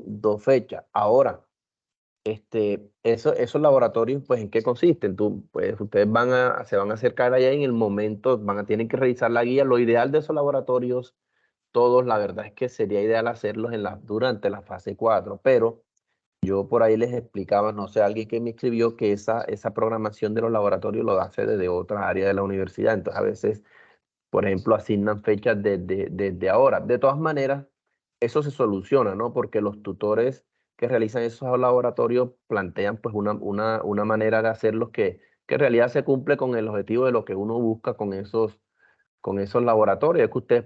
dos fechas. Ahora, esos laboratorios, pues, ¿en qué consisten? Pues, ustedes se van a acercar allá en el momento, tienen que revisar la guía. Lo ideal de esos laboratorios, todos, la verdad es que sería ideal hacerlos durante la fase 4, pero yo por ahí les explicaba, no sé, alguien que me escribió que esa programación de los laboratorios lo hace desde otra área de la universidad. Entonces, a veces, por ejemplo, asignan fechas desde ahora. De todas maneras, eso se soluciona, ¿no? Porque los tutores que realizan esos laboratorios plantean, pues, una manera de hacerlos que en realidad se cumple con el objetivo de lo que uno busca con esos laboratorios, es que ustedes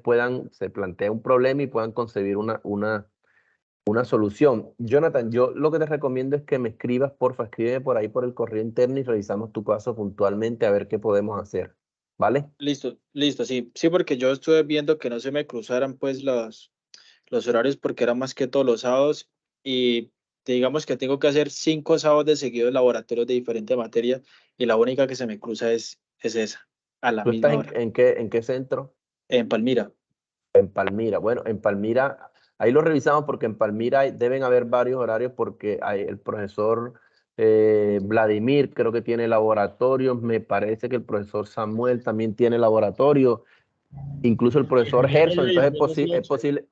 se plantea un problema y puedan concebir una solución. Jonathan, yo lo que te recomiendo es que me escribas, porfa, escríbeme por ahí por el correo interno y revisamos tu caso puntualmente a ver qué podemos hacer, ¿vale? Listo, sí, porque yo estuve viendo que no se me cruzaran pues los horarios porque eran más que todos los sábados y digamos que tengo que hacer 5 sábados de seguido de laboratorios de diferente materia y la única que se me cruza es esa, a la ¿Tú estás misma hora, en qué centro? en Palmira. En Palmira. Bueno, en Palmira, ahí lo revisamos porque en Palmira deben haber varios horarios porque el profesor Vladimir creo que tiene laboratorios, me parece que el profesor Samuel también tiene laboratorio, incluso el profesor Gerson, entonces es posible.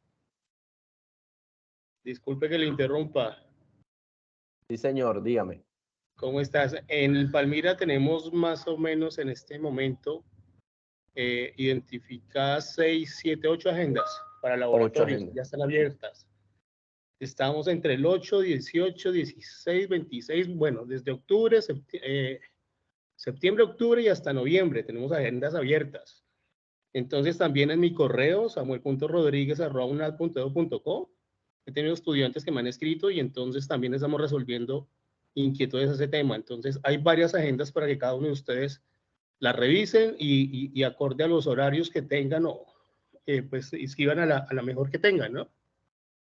Disculpe que le interrumpa. Sí, señor, dígame. ¿Cómo estás? En Palmira tenemos más o menos en este momento identificadas 6, 7, 8 agendas para laboratorios. Ya están abiertas. Estamos entre el 8, 18, 16, 26, bueno, desde octubre, septiembre, octubre y hasta noviembre tenemos agendas abiertas. Entonces también en mi correo, samuel.rodriguez@unad.edu.co, he tenido estudiantes que me han escrito y entonces también estamos resolviendo inquietudes a ese tema. Entonces hay varias agendas para que cada uno de ustedes las revisen y acorde a los horarios que tengan o pues inscriban a la mejor que tengan, ¿no?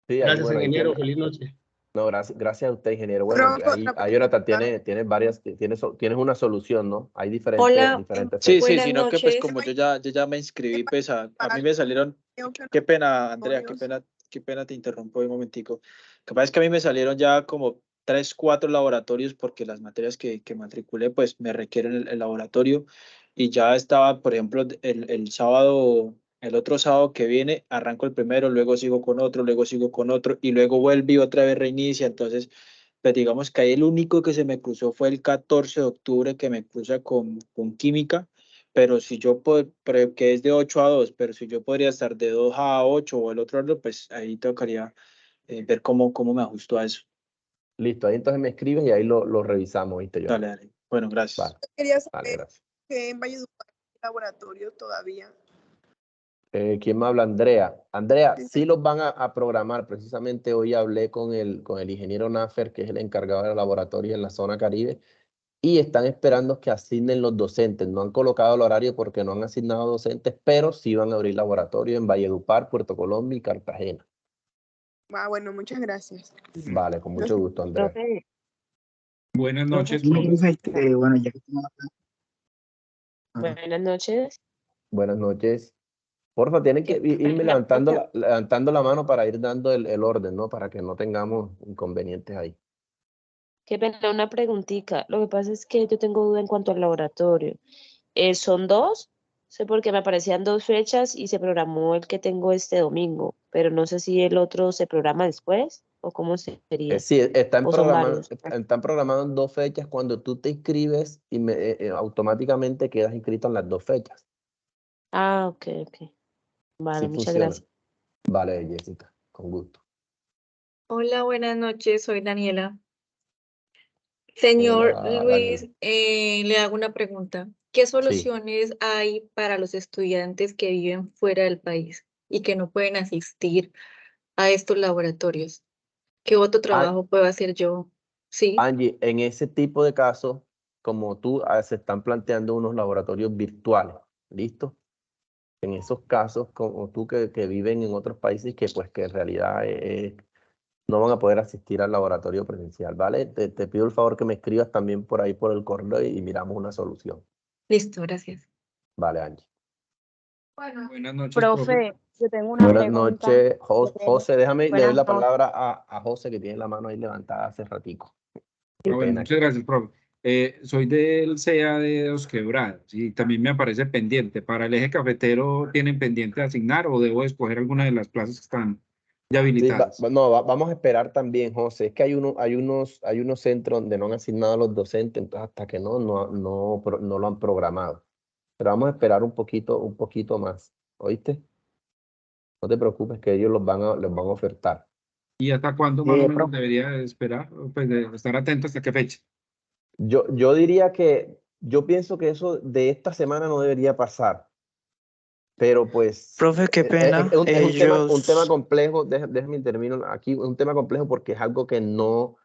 Sí, Gracias, bueno, ingeniero. Feliz noche. No, gracias a usted, ingeniero. Bueno, ahí Jonathan tienes una solución, ¿no? Hay diferentes Sí, fechas. sino que pues como yo ya me inscribí, pues a mí me salieron, qué pena, Andrea, qué pena te interrumpo un momentico. Capaz es que a mí me salieron ya como 3, 4 laboratorios porque las materias que matriculé pues me requieren el laboratorio y ya estaba, por ejemplo, el sábado, el otro sábado que viene, arranco el primero, luego sigo con otro, luego sigo con otro y luego vuelve y otra vez reinicia, entonces pues digamos que ahí el único que se me cruzó fue el 14 de octubre que me cruza con química, pero si yo pero que es de 8 a 2, pero si yo podría estar de 2 a 8 o el otro lado, pues ahí tocaría ver cómo me ajusto a eso. Listo, ahí entonces me escribes y ahí lo revisamos, ¿viste, Jonathan? Dale. Bueno, gracias. Quería saber gracias. que en Valledupar hay laboratorio todavía. ¿Quién me habla? Andrea. Andrea, sí los van a programar. Precisamente hoy hablé con el ingeniero Nafer, que es el encargado del laboratorio en la zona Caribe, y están esperando que asignen los docentes. No han colocado el horario porque no han asignado docentes, pero sí van a abrir laboratorio en Valledupar, Puerto Colombia y Cartagena. Bueno, muchas gracias. Vale, con mucho gusto, Andrea. Buenas noches. Bueno, ya que Buenas noches. Buenas noches. Porfa, tienen que irme levantando la mano para ir dando el orden, ¿no? Para que no tengamos inconvenientes ahí. Qué pena, una preguntita. Lo que pasa es que yo tengo duda en cuanto al laboratorio. ¿Son dos? Sé porque me aparecían 2 fechas y se programó el que tengo este domingo, pero no sé si el otro se programa después o cómo sería. Sí, están ¿O son varios? programados en 2 fechas. Cuando tú te inscribes, automáticamente quedas inscrito en las 2 fechas. Ah, ok. Vale, Sí muchas funciona. gracias. Vale, Jessica, con gusto. Hola, buenas noches, soy Daniela. Señor Hola, Luis, Daniel. le hago una pregunta. ¿Qué Sí. soluciones hay para los estudiantes que viven fuera del país y que no pueden asistir a estos laboratorios? ¿Qué otro trabajo puedo hacer yo? Sí. Angie, en ese tipo de casos, como tú, se están planteando unos laboratorios virtuales, ¿listo? En esos casos, como tú que viven en otros países que pues que en realidad no van a poder asistir al laboratorio presencial, ¿vale? Te pido el favor que me escribas también por ahí por el correo y miramos una solución. Listo, gracias. Vale, Angie. Buenas noches, Profe, yo tengo una Buenas pregunta. noches, José. Déjame, le doy Buenas la noches. palabra a José, que tiene la mano ahí levantada hace ratico. Qué Bueno, pena. muchas gracias, profe. Soy del CEA de Dos Quebradas y también me aparece pendiente. ¿Para el eje cafetero tienen pendiente de asignar o debo escoger alguna de las plazas que están ya Sí, habilitadas? vamos a esperar también, José. Es que hay unos centros donde no han asignado a los docentes, entonces hasta que no lo han programado. Pero vamos a esperar un poquito más, ¿oíste? No te preocupes que ellos les van a ofertar. ¿Y hasta cuándo más o menos debería esperar? Pues de estar atento hasta qué fecha. Yo diría que, yo pienso que eso de esta semana no debería pasar. Pero pues, Profe, qué pena. es un tema complejo, déjame termino aquí, es un tema complejo porque es algo que no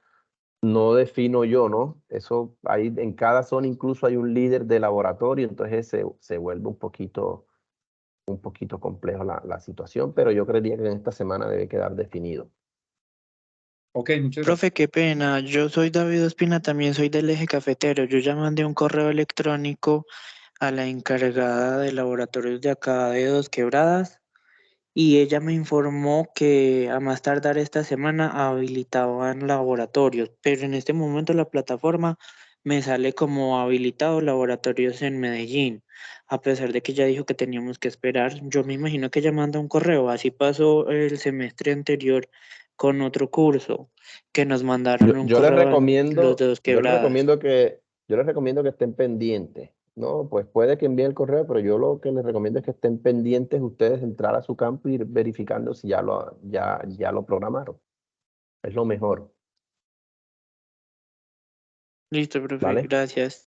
defino yo, ¿no? Eso, ahí en cada zona incluso hay un líder de laboratorio, entonces se vuelve un poquito complejo la situación, pero yo creería que en esta semana debe quedar definido. Ok, muchas gracias. Profe, qué pena. Yo soy David Ospina, también soy del eje cafetero. Yo ya mandé un correo electrónico a la encargada de laboratorios de acá de Dos Quebradas y ella me informó que a más tardar esta semana habilitaban laboratorios, pero en este momento la plataforma me sale como habilitado laboratorios en Medellín, a pesar de que ya dijo que teníamos que esperar. Yo me imagino que ella manda un correo, así pasó el semestre anterior con otro curso, que nos mandaron un Yo les correo en los recomiendo, Dos Quebradas. yo les recomiendo que estén pendientes. No, pues puede que envíen el correo, pero yo lo que les recomiendo es que estén pendientes ustedes, entrar a su campo y ir verificando si ya lo programaron. Es lo mejor, Listo, profe, ¿vale? gracias.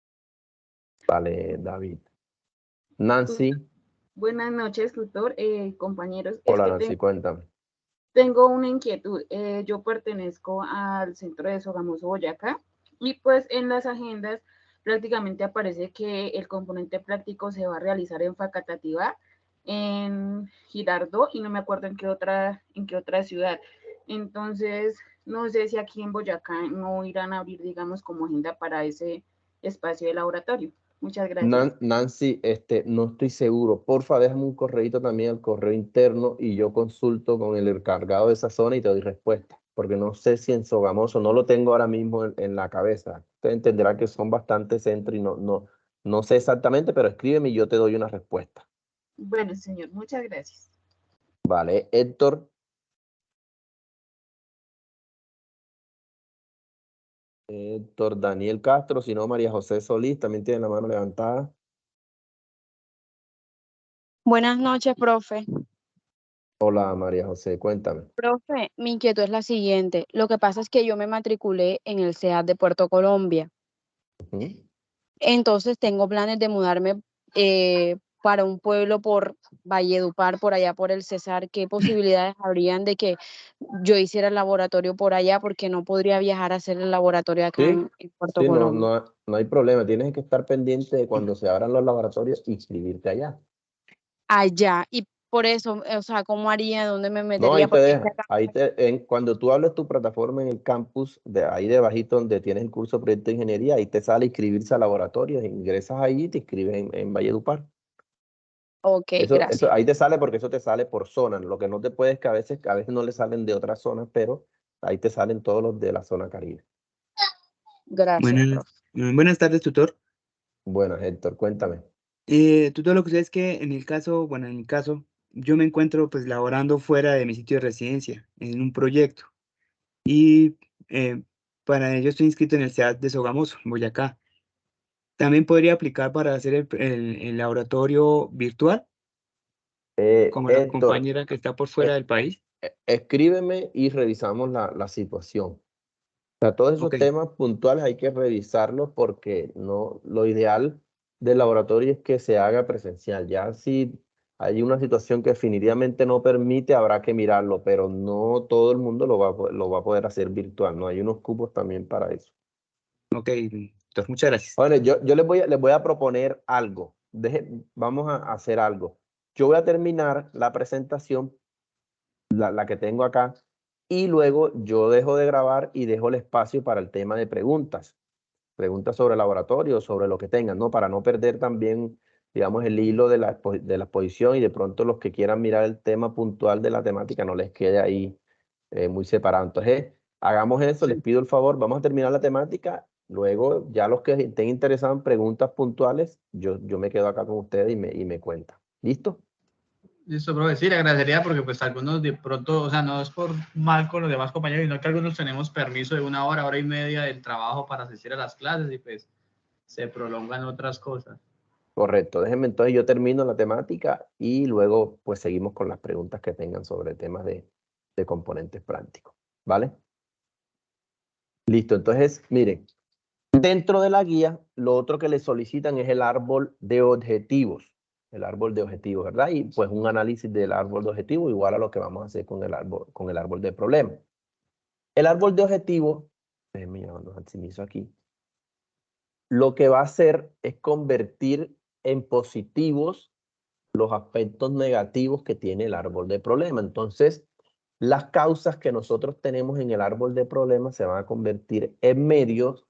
Vale, David. Nancy. Buenas noches, tutor, compañeros. Hola, Nancy, cuéntame. Tengo una inquietud. Yo pertenezco al centro de Sogamoso, Boyacá, y pues en las agendas prácticamente aparece que el componente práctico se va a realizar en Facatativá, en Girardot, y no me acuerdo en qué otra ciudad. Entonces, no sé si aquí en Boyacá no irán a abrir, digamos, como agenda para ese espacio de laboratorio. Muchas gracias. Nancy, no estoy seguro. Porfa, déjame un correíto también al correo interno y yo consulto con el encargado de esa zona y te doy respuesta. Porque no sé si en Sogamoso, no lo tengo ahora mismo en la cabeza. Usted entenderá que son bastantes centros y no sé exactamente, pero escríbeme y yo te doy una respuesta. Bueno, señor, muchas gracias. Vale, Héctor. Héctor Daniel Castro, si no, María José Solís, también tiene la mano levantada. Buenas noches, profe. Hola, María José, cuéntame. Profe, mi inquietud es la siguiente. Lo que pasa es que yo me matriculé en el CEAD de Puerto Colombia. Entonces tengo planes de mudarme para un pueblo por Valledupar, por allá por el Cesar. ¿Qué posibilidades habrían de que yo hiciera el laboratorio por allá? Porque no podría viajar a hacer el laboratorio acá Sí, en Puerto sí, Colombia. no hay problema. Tienes que estar pendiente de cuando se abran los laboratorios y inscribirte allá. Allá. Y por eso, o sea, ¿cómo haría? ¿Dónde me No, ahí metería? te Porque es que deja. acá Cuando tú hables tu plataforma en el campus, ahí debajito donde tienes el curso de proyecto de ingeniería, ahí te sale inscribirse a laboratorios. Ingresas ahí y te inscribes en Valledupar. Ok, Eso gracias. ahí te sale porque eso te sale por zona. Lo que no te puedes que a veces no le salen de otras zonas, pero ahí te salen todos los de la zona Caribe. Gracias, profe. Buenas tardes, tutor. Bueno, Héctor, cuéntame. Tutor, lo que sucede es que en mi caso, yo me encuentro pues laborando fuera de mi sitio de residencia, en un proyecto. Y para ello estoy inscrito en el SEAD de Sogamoso, Boyacá. ¿También podría aplicar para hacer el laboratorio virtual, como la Héctor, compañera que está por fuera del país? escríbeme y revisamos la situación. O sea, todos esos Ok. temas puntuales hay que revisarlos porque no, lo ideal del laboratorio es que se haga presencial. Ya si hay una situación que definitivamente no permite, habrá que mirarlo, pero no todo el mundo lo va a poder hacer virtual, ¿no? Hay unos cupos también para eso. Ok, entonces muchas gracias. Bueno, yo les voy a proponer algo. Vamos a hacer algo. Yo voy a terminar la presentación, la que tengo acá, y luego yo dejo de grabar y dejo el espacio para el tema de preguntas. Preguntas sobre el laboratorio, sobre lo que tengan, ¿no? Para no perder también, digamos, el hilo de la exposición y de pronto los que quieran mirar el tema puntual de la temática no les quede ahí muy separado. Entonces, hagamos eso, les pido el favor, vamos a terminar la temática, luego ya los que estén interesados en preguntas puntuales, yo me quedo acá con ustedes y me cuentan. ¿Listo? Listo, profe. Sí, le agradecería porque pues algunos de pronto, o sea, no es por mal con los demás compañeros, sino que algunos tenemos permiso de 1 hora, 1 hora y media del trabajo para asistir a las clases y pues se prolongan otras cosas. Correcto, déjenme entonces yo termino la temática y luego pues seguimos con las preguntas que tengan sobre temas de componentes prácticos, ¿vale? Listo, entonces miren, dentro de la guía lo otro que le solicitan es el árbol de objetivos, ¿verdad? Y pues un análisis del árbol de objetivos igual a lo que vamos a hacer con el árbol de problemas. El árbol de objetivos, déjenme llevarnos al cimizo aquí, lo que va a hacer es convertir en positivos los aspectos negativos que tiene el árbol de problema. Entonces, las causas que nosotros tenemos en el árbol de problemas se van a convertir en medios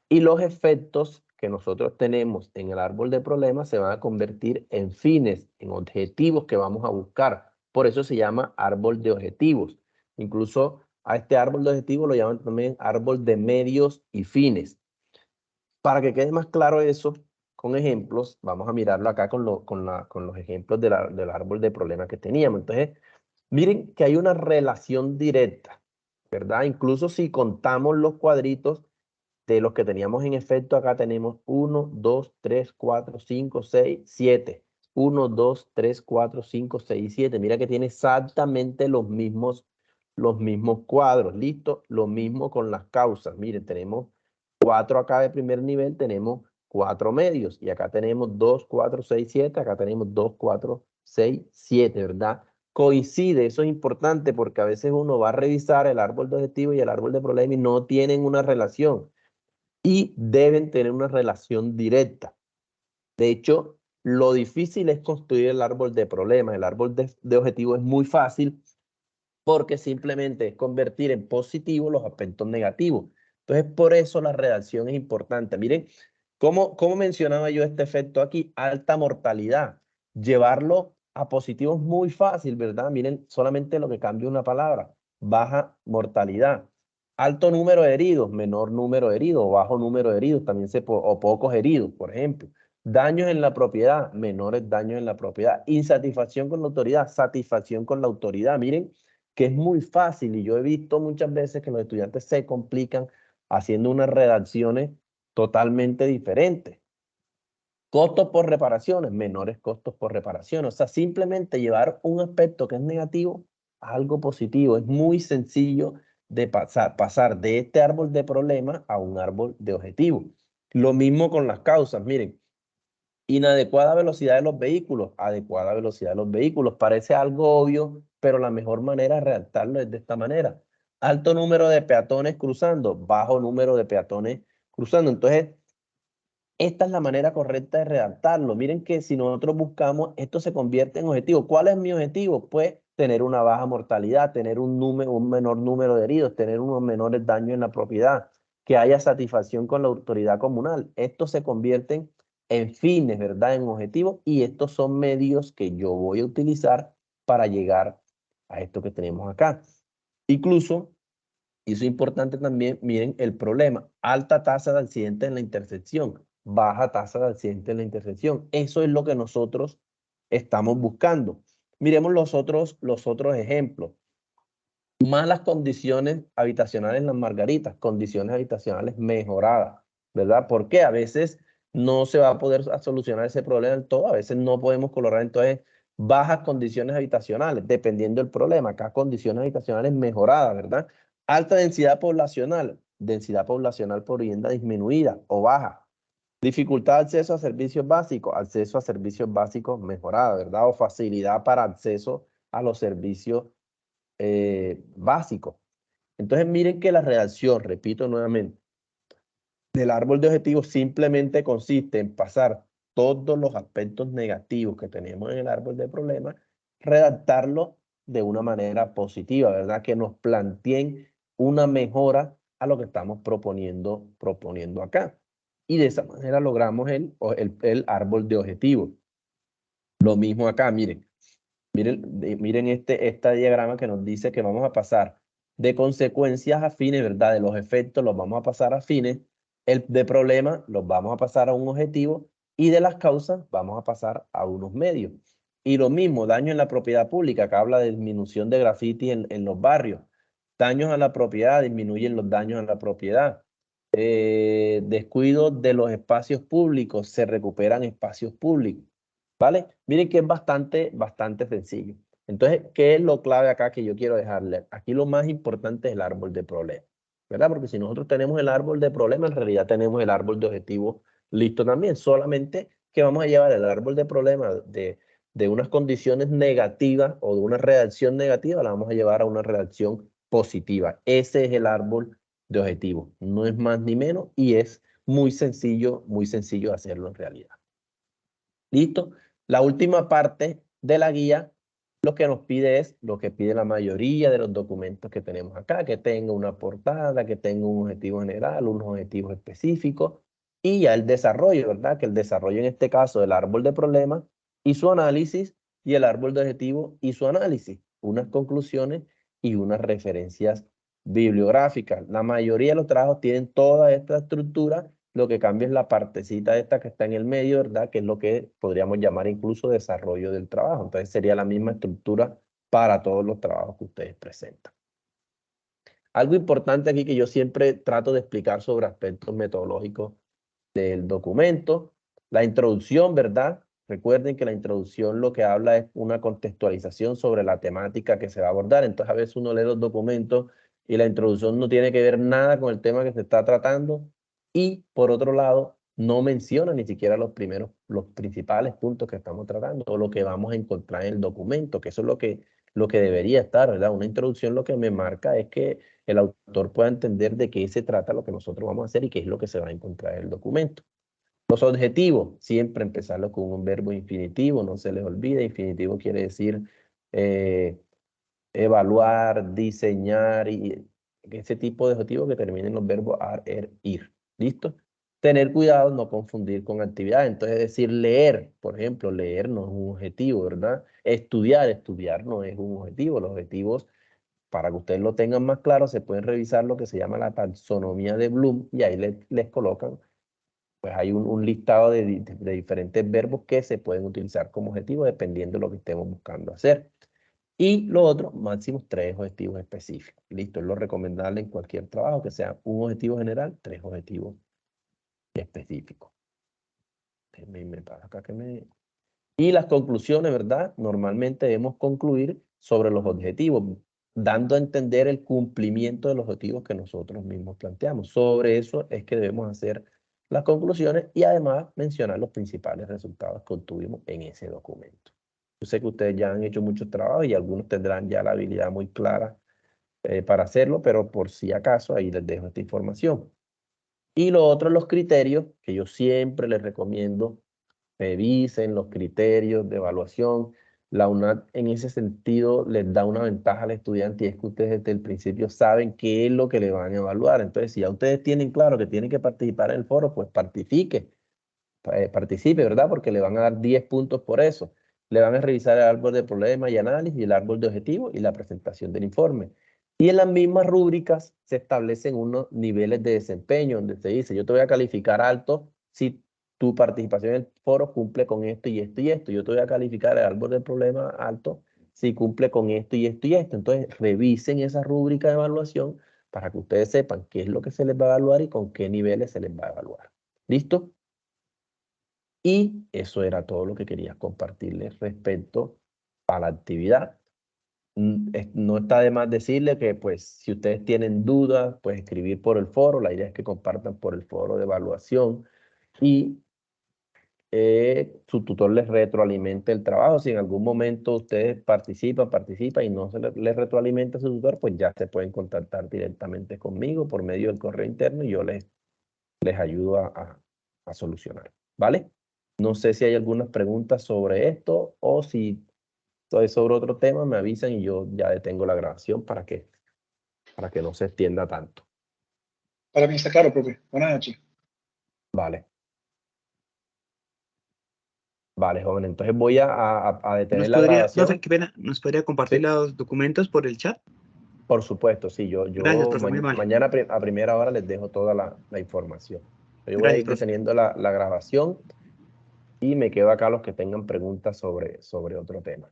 y los efectos que nosotros tenemos en el árbol de problemas se van a convertir en fines, en objetivos que vamos a buscar. Por eso se llama árbol de objetivos. Incluso a este árbol de objetivos lo llaman también árbol de medios y fines. Para que quede más claro eso, con ejemplos, vamos a mirarlo acá con los ejemplos del árbol de problemas que teníamos. Entonces, miren que hay una relación directa, ¿verdad? Incluso si contamos los cuadritos de los que teníamos en efecto, acá tenemos 1, 2, 3, 4, 5, 6, 7. 1, 2, 3, 4, 5, 6, 7. Mira que tiene exactamente los mismos cuadros, ¿listo? Lo mismo con las causas. Miren, tenemos 4 acá de primer nivel, tenemos 4 medios. Y acá tenemos 2, 4, 6, 7. Acá tenemos 2, 4, 6, 7, ¿verdad? Coincide, eso es importante porque a veces uno va a revisar el árbol de objetivos y el árbol de problemas y no tienen una relación. Y deben tener una relación directa. De hecho, lo difícil es construir el árbol de problemas. El árbol de objetivos es muy fácil porque simplemente es convertir en positivo los aspectos negativos. Entonces, por eso la redacción es importante. Miren, ¿cómo mencionaba yo este efecto aquí? Alta mortalidad. Llevarlo a positivo es muy fácil, ¿verdad? Miren, solamente lo que cambia una palabra. Baja mortalidad. Alto número de heridos, menor número de heridos, o bajo número de heridos, también o pocos heridos, por ejemplo. Daños en la propiedad, menores daños en la propiedad. Insatisfacción con la autoridad, satisfacción con la autoridad. Miren que es muy fácil y yo he visto muchas veces que los estudiantes se complican haciendo unas redacciones totalmente diferentes. Costos por reparaciones, menores costos por reparaciones. O sea, simplemente llevar un aspecto que es negativo a algo positivo. Es muy sencillo de pasar de este árbol de problemas a un árbol de objetivos. Lo mismo con las causas. Miren, inadecuada velocidad de los vehículos, adecuada velocidad de los vehículos. Parece algo obvio, pero la mejor manera de redactarlo es de esta manera. Alto número de peatones cruzando, bajo número de peatones cruzando. Entonces, esta es la manera correcta de redactarlo. Miren que si nosotros buscamos, esto se convierte en objetivo. ¿Cuál es mi objetivo? Pues tener una baja mortalidad, tener un menor número de heridos, tener unos menores daños en la propiedad, que haya satisfacción con la autoridad comunal. Esto se convierte en fines, ¿verdad? En objetivos, y estos son medios que yo voy a utilizar para llegar a esto que tenemos acá. Incluso, y eso es importante también, miren el problema, alta tasa de accidentes en la intersección, baja tasa de accidentes en la intersección. Eso es lo que nosotros estamos buscando. Miremos los otros ejemplos. Malas condiciones habitacionales en las Margaritas, condiciones habitacionales mejoradas, ¿verdad? Porque a veces no se va a poder solucionar ese problema del todo, a veces no podemos colocar entonces bajas condiciones habitacionales, dependiendo del problema. Acá condiciones habitacionales mejoradas, ¿verdad? Alta densidad poblacional por vivienda disminuida o baja. Dificultad de acceso a servicios básicos mejorada, ¿verdad? O facilidad para acceso a los servicios básicos. Entonces miren que la redacción, repito nuevamente, del árbol de objetivos simplemente consiste en pasar todos los aspectos negativos que tenemos en el árbol de problemas, redactarlo de una manera positiva, ¿verdad? Que nos planteen una mejora a lo que estamos proponiendo acá. Y de esa manera logramos el árbol de objetivos. Lo mismo acá, miren. Miren este diagrama que nos dice que vamos a pasar de consecuencias a fines, ¿verdad? De los efectos los vamos a pasar a fines, el de problemas los vamos a pasar a un objetivo y de las causas vamos a pasar a unos medios. Y lo mismo, daño en la propiedad pública, acá habla de disminución de graffiti en los barrios. Daños a la propiedad, disminuyen los daños a la propiedad. Descuido de los espacios públicos, se recuperan espacios públicos. ¿Vale? Miren que es bastante sencillo. Entonces, ¿qué es lo clave acá que yo quiero dejarle? Aquí lo más importante es el árbol de problemas, ¿verdad? Porque si nosotros tenemos el árbol de problemas, en realidad tenemos el árbol de objetivos listo también. Solamente que vamos a llevar el árbol de problemas de unas condiciones negativas o de una redacción negativa, la vamos a llevar a una redacción positiva. Ese es el árbol de objetivos. No es más ni menos y es muy sencillo hacerlo en realidad. ¿Listo? La última parte de la guía lo que nos pide es lo que pide la mayoría de los documentos que tenemos acá, que tenga una portada, que tenga un objetivo general, unos objetivos específicos y ya el desarrollo, ¿verdad? Que el desarrollo en este caso del árbol de problemas y su análisis y el árbol de objetivos y su análisis, unas conclusiones y unas referencias bibliográficas. La mayoría de los trabajos tienen toda esta estructura. Lo que cambia es la partecita esta que está en el medio, ¿verdad? Que es lo que podríamos llamar incluso desarrollo del trabajo. Entonces sería la misma estructura para todos los trabajos que ustedes presentan. Algo importante aquí que yo siempre trato de explicar sobre aspectos metodológicos del documento. La introducción, ¿verdad? Recuerden que la introducción lo que habla es una contextualización sobre la temática que se va a abordar. Entonces a veces uno lee los documentos y la introducción no tiene que ver nada con el tema que se está tratando. Y por otro lado, no menciona ni siquiera los principales puntos que estamos tratando o lo que vamos a encontrar en el documento, que eso es lo que debería estar, ¿verdad? Una introducción lo que me marca es que el autor pueda entender de qué se trata lo que nosotros vamos a hacer y qué es lo que se va a encontrar en el documento. Los objetivos, siempre empezarlo con un verbo infinitivo, no se les olvide, infinitivo quiere decir evaluar, diseñar y ese tipo de objetivos que terminen los verbos ar, er, ir. ¿Listo? Tener cuidado, no confundir con actividad. Entonces, decir leer, por ejemplo, leer no es un objetivo, ¿verdad? Estudiar no es un objetivo. Los objetivos, para que ustedes lo tengan más claro, se pueden revisar lo que se llama la taxonomía de Bloom y ahí les colocan, pues hay un listado de diferentes verbos que se pueden utilizar como objetivo dependiendo de lo que estemos buscando hacer. Y lo otro, máximo 3 objetivos específicos. Listo, es lo recomendable en cualquier trabajo, que sea un objetivo general, 3 objetivos específicos. Me pasa acá Y las conclusiones, ¿verdad? Normalmente debemos concluir sobre los objetivos, dando a entender el cumplimiento de los objetivos que nosotros mismos planteamos. Sobre eso es que debemos hacer las conclusiones y además mencionar los principales resultados que obtuvimos en ese documento. Yo sé que ustedes ya han hecho muchos trabajos y algunos tendrán ya la habilidad muy clara para hacerlo, pero por si acaso ahí les dejo esta información. Y lo otro, los criterios, que yo siempre les recomiendo, revisen los criterios de evaluación. La UNAD en ese sentido les da una ventaja al estudiante y es que ustedes desde el principio saben qué es lo que le van a evaluar. Entonces, si ya ustedes tienen claro que tienen que participar en el foro, pues participe participe, ¿verdad? Porque le van a dar 10 puntos por eso. Le van a revisar el árbol de problemas y análisis, y el árbol de objetivos y la presentación del informe. Y en las mismas rúbricas se establecen unos niveles de desempeño, donde se dice, yo te voy a calificar alto si tu participación en el foro cumple con esto y esto y esto. Yo te voy a calificar el árbol de problemas alto si cumple con esto y esto y esto. Entonces, revisen esa rúbrica de evaluación para que ustedes sepan qué es lo que se les va a evaluar y con qué niveles se les va a evaluar. ¿Listo? Y eso era todo lo que quería compartirles respecto a la actividad. No está de más decirle que, pues, si ustedes tienen dudas, pues escribir por el foro. La idea es que compartan por el foro de evaluación y su tutor les retroalimente el trabajo. Si en algún momento ustedes participan y no se les retroalimenta su tutor, pues ya se pueden contactar directamente conmigo por medio del correo interno y yo les ayudo a solucionar, ¿vale? No sé si hay algunas preguntas sobre esto o si es sobre otro tema, me avisan y yo ya detengo la grabación para que no se extienda tanto. Para mí está claro, profe. Buenas noches. Vale. Vale, joven. Entonces voy a detener la grabación. Profe, qué pena, ¿nos podría compartir los documentos por el chat? Por supuesto, sí. Gracias, profe, muy amable. Mañana a primera hora les dejo toda la información. Yo voy a ir deteniendo la grabación y me quedo acá los que tengan preguntas sobre otro tema.